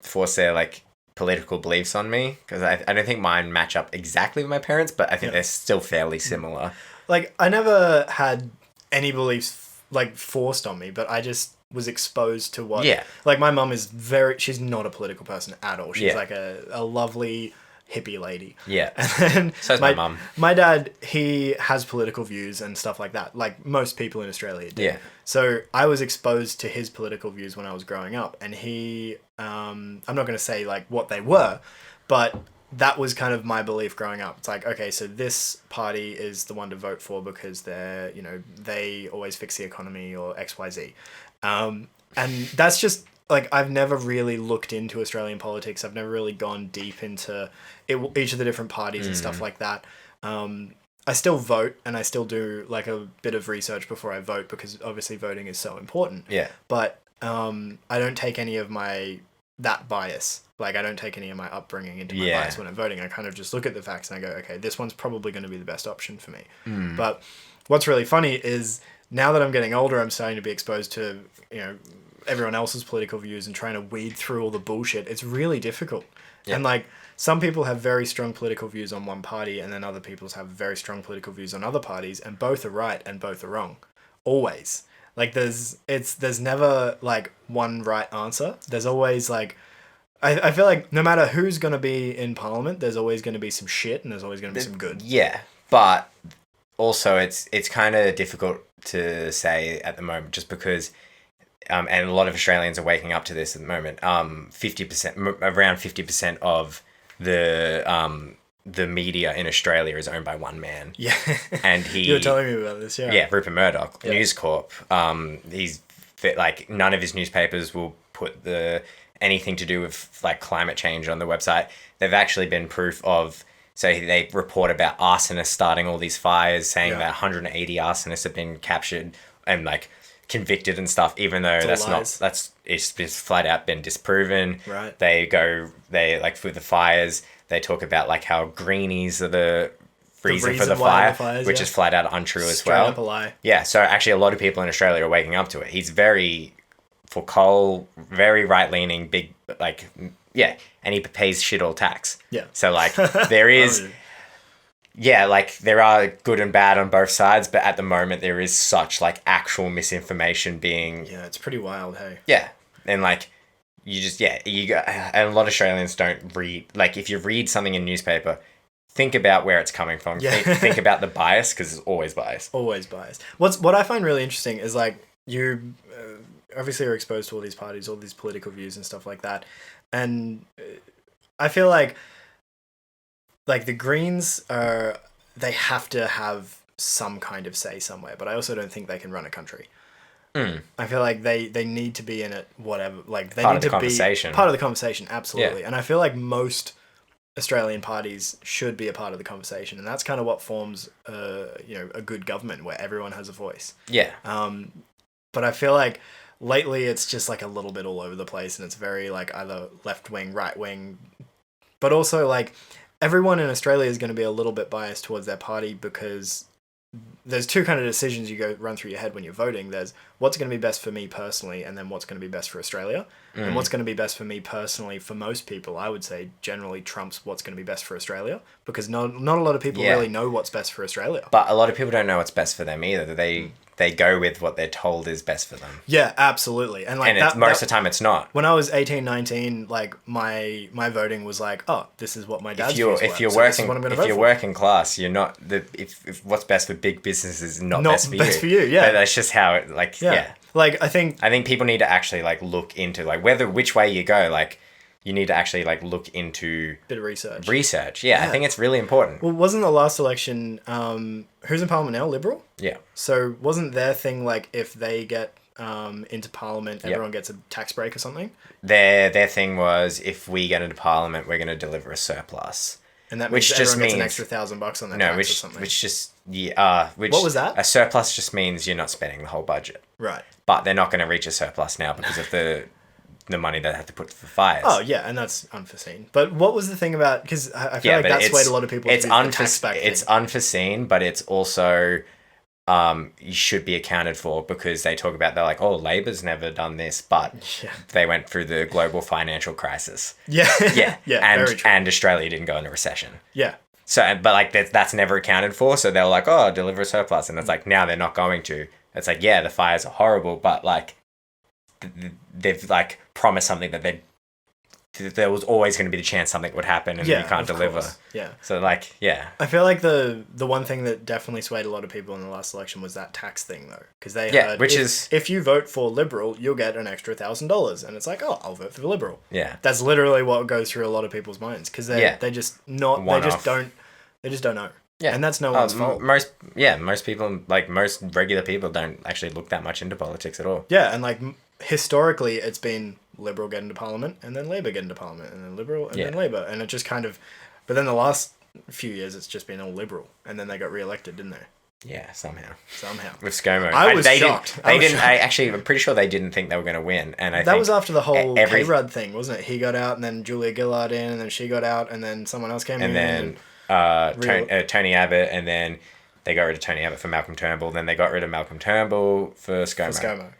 forced their, like, political beliefs on me. Because I don't think mine match up exactly with my parents, but I think they're still fairly similar. Like, I never had any beliefs, like, forced on me, but I just was exposed to what... Yeah. Like, my mum is she's not a political person at all. She's like a lovely hippie lady. Yeah. And so's my mum. My dad, he has political views and stuff like that, like most people in Australia do. Yeah. So I was exposed to his political views when I was growing up, and he... I'm not going to say, like, what they were, but... that was kind of my belief growing up. It's like, okay, so this party is the one to vote for because they're, they always fix the economy or XYZ. And that's just, like, I've never really looked into Australian politics. I've never really gone deep into each of the different parties and stuff like that. I still vote and I still do, like, a bit of research before I vote because obviously voting is so important. Yeah. But I don't take any of that bias. Like, I don't take any of my upbringing into my bias when I'm voting. I kind of just look at the facts and I go, okay, this one's probably going to be the best option for me. But what's really funny is now that I'm getting older, I'm starting to be exposed to, everyone else's political views and trying to weed through all the bullshit. It's really difficult. Yeah. And, like, some people have very strong political views on one party and then other people have very strong political views on other parties, and both are right and both are wrong. Always. Like, there's never, like, one right answer. There's always, like... I feel like no matter who's going to be in Parliament, there's always going to be some shit and there's always going to be some good. Yeah, but also it's kind of difficult to say at the moment just because, and a lot of Australians are waking up to this at the moment, around 50% of the media in Australia is owned by one man. Yeah. And you were telling me about this, yeah. Yeah, Rupert Murdoch, News Corp. He's, like, none of his newspapers will put anything to do with, like, climate change on the website. They've actually been proof of, so they report about arsonists starting all these fires, saying that 180 arsonists have been captured and, like, convicted and stuff, even though it's flat out been disproven. Right. the fires, they talk about, like, how greenies are the reason for the fire, which is flat out untrue as well. Straight up a lie. Yeah, so actually a lot of people in Australia are waking up to it. He's very... for coal, very right-leaning, big, like, and he pays shit all tax. Yeah. So, like, there is, like, there are good and bad on both sides, but at the moment there is such, like, actual misinformation being... Yeah, it's pretty wild, hey? Yeah, and, like, you just, and a lot of Australians don't read, like, if you read something in newspaper, think about where it's coming from. Yeah. Think about the bias, because it's always bias. Always bias. What I find really interesting is, like, you... obviously are exposed to all these parties, all these political views and stuff like that. And I feel like the Greens they have to have some kind of say somewhere, but I also don't think they can run a country. Mm. I feel like they need to be in it, whatever. Like they Part need of the to conversation. be part of the conversation, absolutely. Yeah. And I feel like most Australian parties should be a part of the conversation, and that's kind of what forms, a good government where everyone has a voice. Yeah. But I feel like lately it's just like a little bit all over the place, and it's very like either left wing, right wing, but also like everyone in Australia is going to be a little bit biased towards their party because there's two kind of decisions you run through your head when you're voting. There's what's going to be best for me personally, and then what's going to be best for Australia. And what's going to be best for me personally, for most people, I would say generally trumps what's going to be best for Australia, because not a lot of people really know what's best for Australia. But a lot of people don't know what's best for them either. They go with what they're told is best for them. Yeah, absolutely. And like most of the time it's not. When I was 18, 19, like my voting was like, oh, this is what my dad's if you're working class, you're not if what's best for big business is not best for you. Yeah. But that's just how it yeah. Like I think people need to actually like look into like which way you go, like you need to actually like look into bit of research. Yeah, I think it's really important. Well, wasn't the last election who's in parliament now? Liberal? Yeah. So wasn't their thing like if they get into parliament, everyone gets a tax break or something? Their thing was if we get into parliament, we're going to deliver a surplus. And that means everyone gets an extra $1,000 on their tax or something. What was that? A surplus just means you're not spending the whole budget. Right. But they're not going to reach a surplus now because of the money they have to put for fires. Oh yeah, and that's unforeseen. But what was the thing about? Because I feel like that swayed a lot of people. It's unforeseen, but it's also you should be accounted for because they're like, oh, Labor's never done this, but they went through the global financial crisis. Yeah, and Australia didn't go into recession. Yeah. So, but like that's never accounted for. So they're like, oh, deliver a surplus, and it's like now they're not going to. It's like the fires are horrible, but like they've like promised something that there was always going to be the chance something would happen and you can't deliver. Course. Yeah. So like, I feel like the one thing that definitely swayed a lot of people in the last election was that tax thing though. Because they heard, if you vote for Liberal, you'll get an extra $1,000. And it's like, oh, I'll vote for the Liberal. Yeah. That's literally what goes through a lot of people's minds. Because they just don't know. Yeah. And that's no one's fault. Most people, like most regular people don't actually look that much into politics at all. Yeah. And like historically it's been Liberal get into Parliament and then Labor get into Parliament and then Liberal and then Labor. And it just kind of, but then the last few years it's just been all Liberal and then they got re-elected, didn't they? Yeah, somehow. With ScoMo. I was shocked. I'm pretty sure they didn't think they were going to win. And I think that was after the whole K-Rudd thing, wasn't it? He got out and then Julia Gillard in and then she got out and then someone else came in. And then Tony Abbott, and then they got rid of Tony Abbott for Malcolm Turnbull. Then they got rid of Malcolm Turnbull for ScoMo.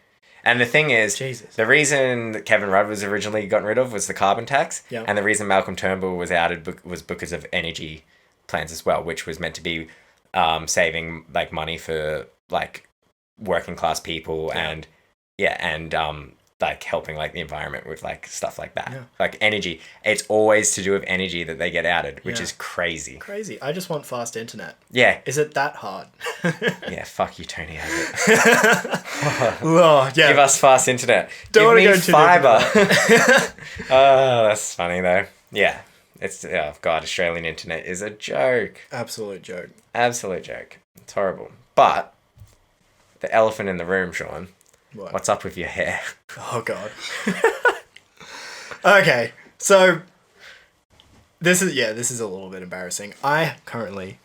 And the thing is, the reason that Kevin Rudd was originally gotten rid of was the carbon tax. Yeah. And the reason Malcolm Turnbull was outed was because of energy plans as well, which was meant to be saving like money for like working class people and like helping like the environment with like stuff like that. Yeah. Like energy. It's always to do with energy that they get outed, which is crazy. Crazy. I just want fast internet. Yeah. Is it that hard? Yeah, fuck you, Tony Abbott. Oh, yeah. Give us fast internet. Don't Give go me fiber. Oh, that's funny though. Yeah. It's God, Australian internet is a joke. Absolute joke. It's horrible. But the elephant in the room, Sean. What? What's up with your hair? Oh, God. Okay, so this is a little bit embarrassing. I currently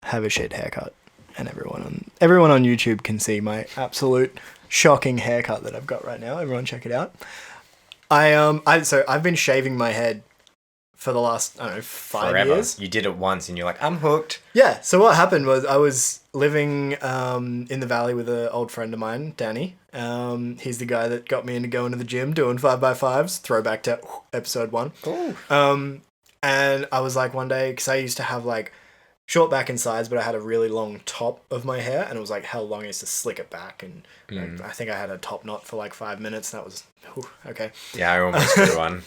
have a shit haircut, and everyone on YouTube can see my absolute shocking haircut that I've got right now. Everyone check it out. I've been shaving my head for the last, 5 years. You did it once and you're like, I'm hooked. Yeah, so what happened was I was living in the valley with an old friend of mine, Danny. He's the guy that got me into going to the gym, doing 5x5s, throwback to episode 1. Cool. And I was like one day, because I used to have like short back and sides, but I had a really long top of my hair, and it was like hell long. I used to slick it back, and I think I had a top knot for like 5 minutes, and that was, okay. Yeah, I almost did one.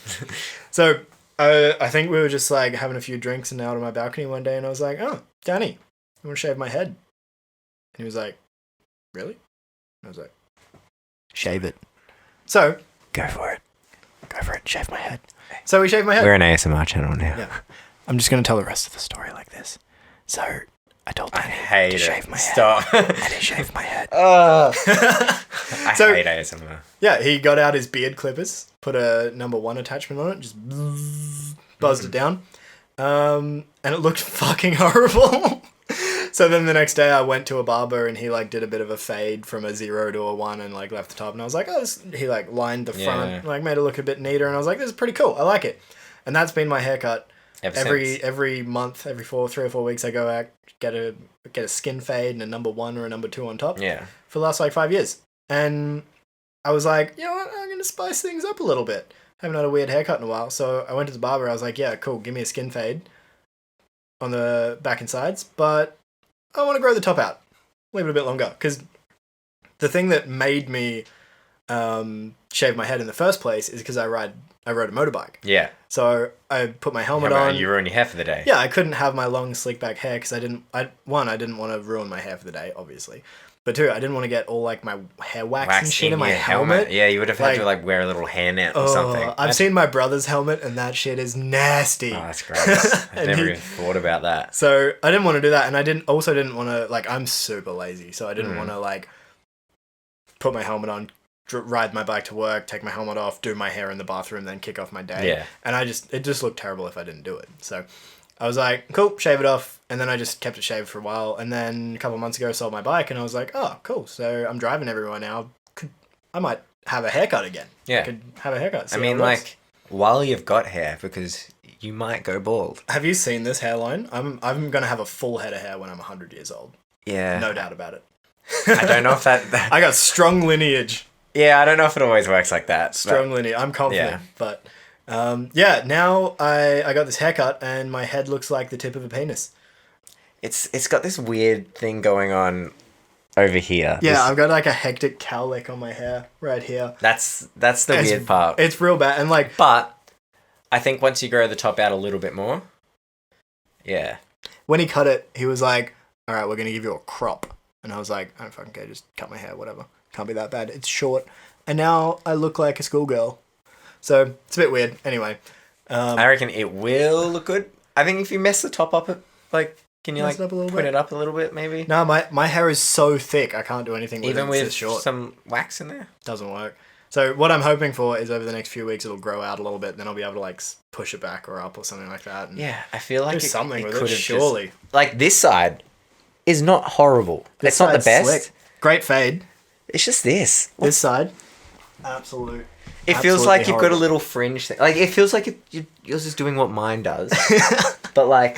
So I think we were just like having a few drinks and out on my balcony one day, and I was like, oh, Danny, you want to shave my head? And he was like, really? And I was like, shave it. So, go for it, shave my head. So we shaved my head. We're an ASMR channel now. Yeah. I'm just going to tell the rest of the story like this. So I told I Danny hate to it. shave my head. Stop. And he shaved my head. I So- hate ASMR. Yeah, he got out his beard clippers, put a number 1 attachment on it, just buzzed it down. And it looked fucking horrible. So then the next day I went to a barber and he like did a bit of a fade from a 0 to a 1 and like left the top, and I was like, oh, he like lined the front, like made it look a bit neater, and I was like, this is pretty cool. I like it. And that's been my haircut. Every month, every 3 or 4 weeks I go out, get a skin fade and a number 1 or a number 2 on top. Yeah. For the last like 5 years. And I was like, you know what, I'm gonna spice things up a little bit. Haven't had a weird haircut in a while, so I went to the barber. I was like, yeah, cool, give me a skin fade on the back and sides, but I want to grow the top out, leave it a bit longer, because the thing that made me shave my head in the first place is because I rode a motorbike. Yeah. So I put my helmet on. You ruin your hair for the day. Yeah, I couldn't have my long slick back hair because I didn't want to ruin my hair for the day, obviously. But 2, I didn't want to get all like my hair wax and shit in my helmet. Yeah, you would have had to like wear a little hairnet or something. I've seen my brother's helmet and that shit is nasty. Oh, that's gross. I've never even thought about that. So I didn't want to do that, and I didn't want to like, I'm super lazy, so I didn't want to like put my helmet on, ride my bike to work, take my helmet off, do my hair in the bathroom, then kick off my day. Yeah. And it just looked terrible if I didn't do it. So I was like, cool, shave it off. And then I just kept it shaved for a while. And then a couple of months ago, I sold my bike and I was like, oh, cool. So I'm driving everywhere now. I might have a haircut again. Yeah. I could have a haircut. I mean, like, while you've got hair, because you might go bald. Have you seen this hairline? I'm going to have a full head of hair when I'm 100 years old. Yeah. No doubt about it. I don't know if that... I got strong lineage. Yeah, I don't know if it always works like that. Strong lineage. I'm confident. Yeah. But... now I got this haircut and my head looks like the tip of a penis. It's got this weird thing going on over here. Yeah, I've got like a hectic cowlick on my hair right here. That's the weird part. It's real bad, and like... But I think once you grow the top out a little bit more, yeah. When he cut it, he was like, all right, we're going to give you a crop. And I was like, I don't fucking care, just cut my hair, whatever. Can't be that bad. It's short. And now I look like a schoolgirl. So it's a bit weird. Anyway, I reckon it will look good. I think if you mess the top up, can you like put it up a little bit maybe? No, my hair is so thick I can't do anything with it. Even with some wax in there? Doesn't work. So what I'm hoping for is over the next few weeks it'll grow out a little bit, then I'll be able to like push it back or up or something like that. And yeah, I feel like do something with it. Surely, like this side is not horrible. It's not the best. Slick. Great fade. It's just this. This side, absolute. It feels like you've got a little fringe thing. Like, it feels like you're just doing what mine does. But,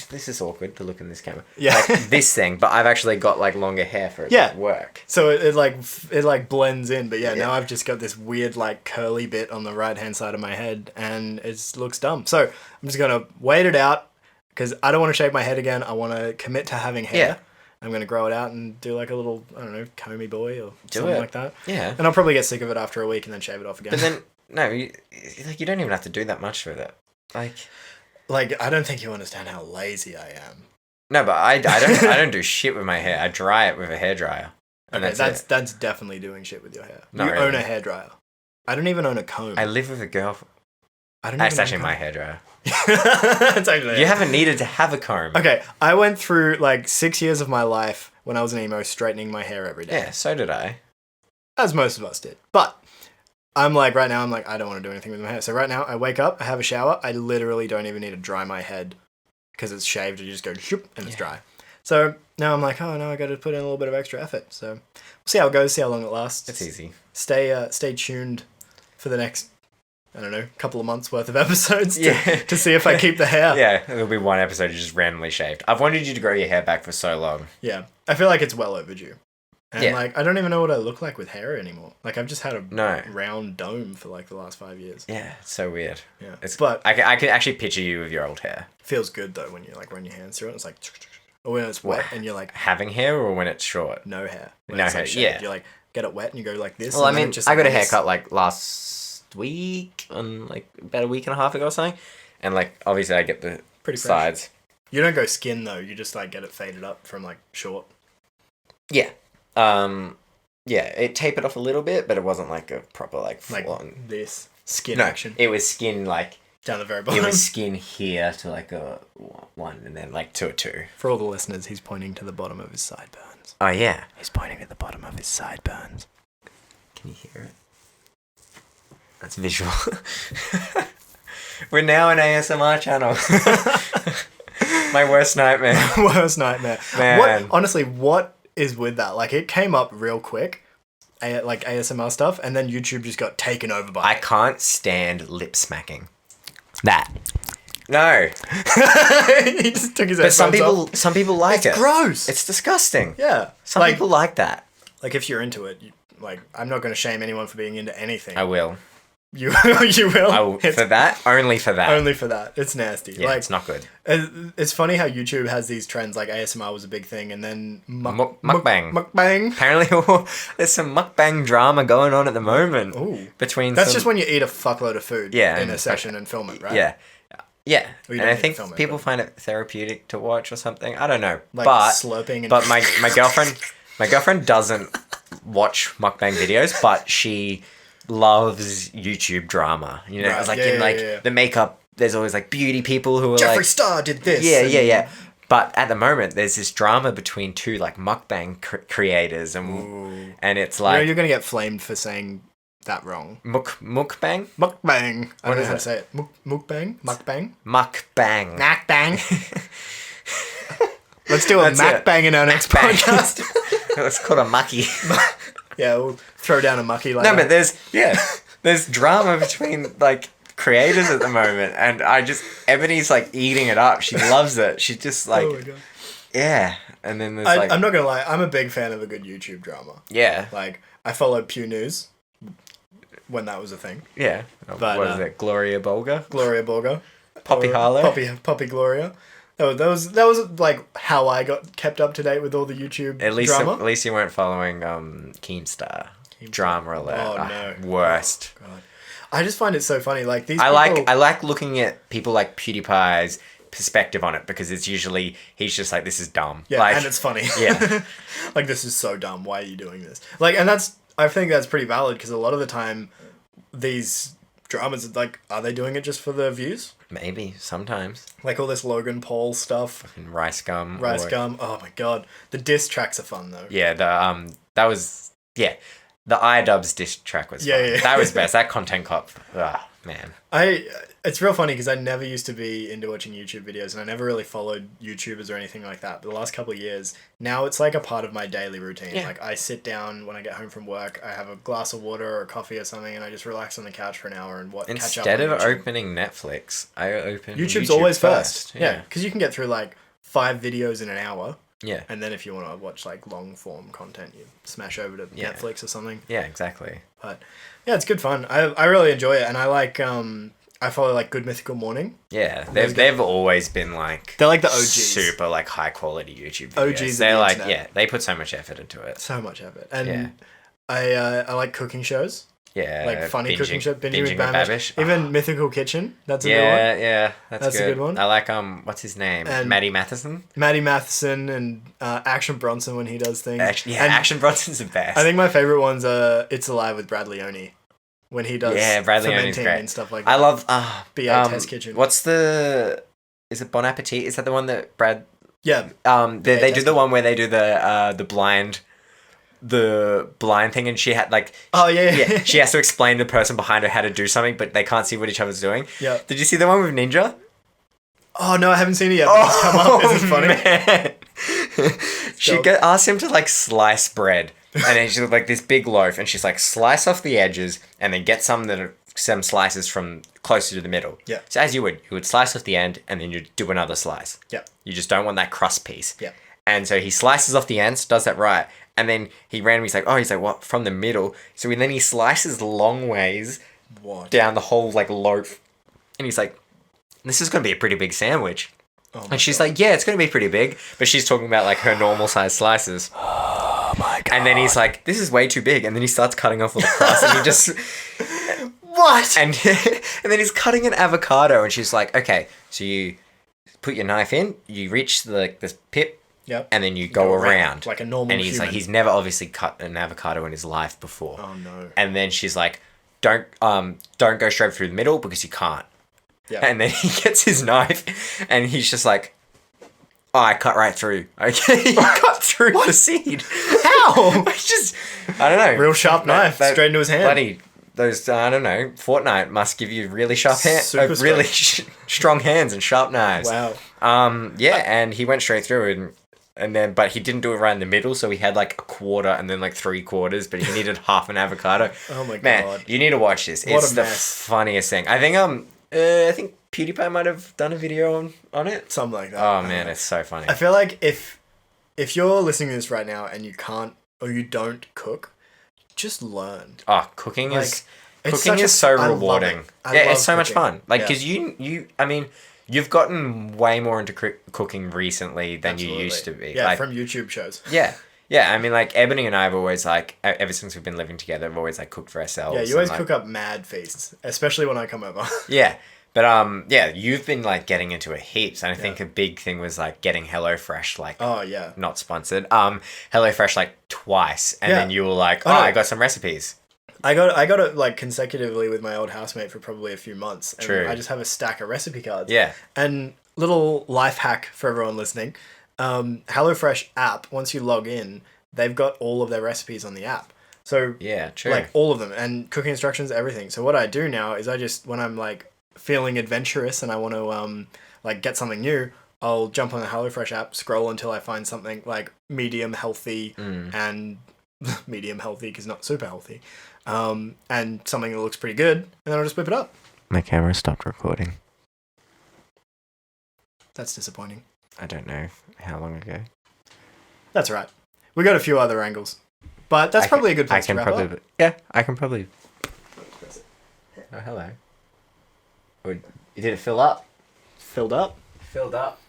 this is awkward to look in this camera. Yeah. Like, this thing. But I've actually got, like, longer hair for it to work. So it blends in. But, now I've just got this weird, like, curly bit on the right-hand side of my head. And it looks dumb. So I'm just going to wait it out. Because I don't want to shave my head again. I want to commit to having hair. Yeah. I'm going to grow it out and do like a little, I don't know, comey boy or something like that. Yeah. And I'll probably get sick of it after a week and then shave it off again. But then, no, you don't even have to do that much with it. Like, I don't think you understand how lazy I am. No, but I don't do shit with my hair. I dry it with a hairdryer. Okay, that's definitely doing shit with your hair. Not you really. own a hairdryer. I don't even own a comb. I live with a girl. That's actually my hairdryer. It's actually you haven't needed to have a comb. Okay, I went through like 6 years of my life when I was an emo straightening my hair every day. Yeah, so did I. As most of us did. But I'm like, right now, I don't want to do anything with my hair. So right now, I wake up, I have a shower, I literally don't even need to dry my head because it's shaved. You just go shoop and it's dry. So now I'm like, oh no, I got to put in a little bit of extra effort. So we'll see how it goes, see how long it lasts. It's easy. Stay tuned for the next, I don't know, couple of months worth of episodes to see if I keep the hair. Yeah, there'll be one episode you just randomly shaved. I've wanted you to grow your hair back for so long. Yeah, I feel like it's well overdue. And like, I don't even know what I look like with hair anymore. Like, I've just had a round dome for like the last 5 years. Yeah, it's so weird. Yeah, but I could actually picture you with your old hair. Feels good though when you like run your hands through it. It's like, or when it's wet and you're like having hair, or when it's short. No hair. No hair. Yeah, you like get it wet and you go like this. Well, I mean, I got a haircut like last week, like about a week and a half ago or something, and like obviously I get the sides. Fresh. You don't go skin though. You just like get it faded up from like short. Yeah. Yeah, it tapered off a little bit, but it wasn't like a proper like full on this skin action. It was skin like Down the very It bottom. was skin here to like a 1 and then like to a 2. For all the listeners, he's pointing to the bottom of his sideburns. Oh yeah. He's pointing to the bottom of his sideburns. Can you hear it? That's visual. We're now an ASMR channel. My worst nightmare. Worst nightmare. Man. Honestly, what is with that? Like, it came up real quick, like ASMR stuff, and then YouTube just got taken over by I can't stand lip smacking. That. No. He just took his But headphones off. some people like it. It's gross. It's disgusting. Yeah. Some people like that. Like, if you're into it, I'm not going to shame anyone for being into anything. I will. You will? I will. For that? Only for that. Only for that. It's nasty. Yeah, it's not good. It's funny how YouTube has these trends, like ASMR was a big thing, and then mukbang. Mukbang. Apparently, there's some mukbang drama going on at the moment. Ooh. That's just when you eat a fuckload of food in a session and film it, right? Yeah. Yeah. Well, and I think people find it therapeutic to watch or something. I don't know. Like but slurping and... But my girlfriend doesn't watch mukbang videos, but she loves YouTube drama. You know, Right. It's the makeup, there's always like beauty people who are Jeffree like... Star did this. Yeah. But at the moment, there's this drama between two like mukbang creators, and it's like... You're going to get flamed for saying that wrong. Mukbang? Mukbang. I don't know how to it? say it. Mukbang? Mukbang? Mukbang. Mukbang. Let's do a mukbang in our next podcast. It's called a mucky. Yeah, we'll throw down a mucky like that. No, but there's drama between like creators at the moment, and Ebony's like eating it up. She loves it. She's just like, oh my God. Yeah. And then there's I'm not gonna lie, I'm a big fan of a good YouTube drama. Yeah. Like, I followed Pew News when that was a thing. Yeah. But, what is it? Gloria Bolga? Gloria Bolga. Poppy Harlow? Poppy Gloria. That was like how I got kept up to date with all the YouTube drama. At least you weren't following Keemstar. Drama alert. Oh no. Worst. Oh, God. I just find it so funny. Like these I like looking at people like PewDiePie's perspective on it, because it's usually he's just like, this is dumb. Yeah, like, and it's funny. Yeah. Like, this is so dumb. Why are you doing this? Like, and I think that's pretty valid, because a lot of the time these dramas, like, are they doing it just for the views? Maybe sometimes. Like all this Logan Paul stuff. And Rice Gum. Oh my God. The diss tracks are fun though. Yeah, the iDubbbz diss track was fun. Yeah. That was best. That content cop. Man. It's real funny because I never used to be into watching YouTube videos, and I never really followed YouTubers or anything like that. But the last couple of years, now it's like a part of my daily routine. Yeah. Like, I sit down when I get home from work, I have a glass of water or a coffee or something, and I just relax on the couch for an hour and catch up. Instead on of YouTube. opening Netflix, I open YouTube's YouTube always first. Yeah. Yeah, because you can get through like 5 videos in an hour. Yeah. And then if you want to watch like long form content, you smash over to Netflix or something. Yeah, exactly. But yeah, it's good fun. I really enjoy it, and I like I follow like Good Mythical Morning. Yeah, they've always been like, they're like the OGs. Super like high quality YouTube videos. OGs. They're like, internet. they put so much effort into it. So much effort. And Yeah. I like cooking shows. Yeah, Like funny cooking shows. Binging with Babish. Babish. Even Mythical Kitchen. That's a good one. Yeah, that's a good one. I like what's his name? And Maddie Matheson. Maddie Matheson and Action Bronson when he does things. Action Bronson's the best. I think my favorite one's It's Alive with Brad Leone. When he does Brad Leone's fermenting great. and stuff like that. I love BA Test Kitchen. What's is it Bon Appetit? Is that the one that Brad? Yeah. They do the one where they do the blind thing, and she had like, oh yeah. she has to explain to the person behind her how to do something, but they can't see what each other's doing. Yeah. Did you see the one with Ninja? Oh no, I haven't seen it yet. But it's come up. Is it funny? Man. She asked him to like slice bread, and then she's like this big loaf, and she's like, slice off the edges, and then get some slices from closer to the middle. Yeah. So as you would slice off the end, and then you'd do another slice. Yeah. You just don't want that crust piece. Yeah. And so he slices off the ends, does that right, and then he's like, what, from the middle? So then he slices long ways down the whole like loaf, and he's like, this is going to be a pretty big sandwich. Oh and she's like, yeah, it's going to be pretty big, but she's talking about like her normal size slices. Oh my God. And then he's like, this is way too big, and then he starts cutting off all the crust, and he just what? And then he's cutting an avocado, and she's like, okay, so you put your knife in, you reach this pip, yep, and then you go around like a normal and he's human. like, he's never obviously cut an avocado in his life before. Oh no. And then she's like, don't go straight through the middle, because you can't. Yeah. And then he gets his knife and he's just like, oh, I cut right through. Okay, you cut through the seed. How? I don't know. Real sharp knife straight into his hand. Bloody, those, I don't know, Fortnite must give you really sharp hands. Super Really strong hands and sharp knives. Wow. Yeah, and he went straight through and then, but he didn't do it right in the middle, so he had like a quarter and then like 3/4, but he needed half an avocado. Oh my God. Man, you need to watch this. What It's a the mess. funniest thing. I think PewDiePie might have done a video on it. Something like that. Oh man, it's so funny. I feel like if you're listening to this right now and you can't or you don't cook, just learn. Oh, cooking is such so I love rewarding. it. I Yeah, love it's so much cooking. fun. Like, Yeah. because I mean, you've gotten way more into cooking recently than Absolutely. you used to be. Yeah, like, from YouTube shows. Yeah. Yeah, I mean, like, Ebony and I have always, like, ever since we've been living together, we've always, like, cooked for ourselves. Yeah, you always and, like, cook up mad feasts, especially when I come over. Yeah. But, yeah, you've been, like, getting into it heaps. And I think a big thing was, like, getting HelloFresh, like, Oh, yeah. not sponsored. HelloFresh, like, twice. And then you were like, I know. I got some recipes. I got it like consecutively with my old housemate for probably a few months. And True. I just have a stack of recipe cards. Yeah. And little life hack for everyone listening. HelloFresh app, once you log in, they've got all of their recipes on the app. So Yeah, true. like all of them and cooking instructions, everything. So what I do now is I just, when I'm like feeling adventurous and I want to like get something new, I'll jump on the HelloFresh app, scroll until I find something like medium healthy and medium healthy because not super healthy. And something that looks pretty good, and then I'll just whip it up. My camera stopped recording. That's disappointing. I don't know how long ago. That's all right. We got a few other angles, but that's probably a good place to wrap up. Yeah, I can probably. Oh, hello. Did it fill up? Filled up. Filled up.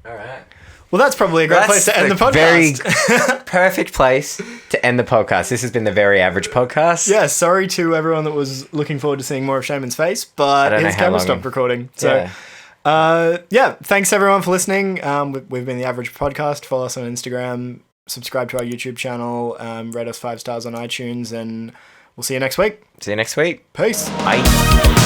All right. Well, that's probably a great place to end the podcast. Very perfect place to end the podcast. This has been the Very Average Podcast. Yeah, sorry to everyone that was looking forward to seeing more of Shaman's face, but his camera stopped recording. So, thanks everyone for listening. We've been the Average Podcast. Follow us on Instagram, subscribe to our YouTube channel, rate us 5 stars on iTunes, and we'll see you next week. See you next week. Peace. Bye.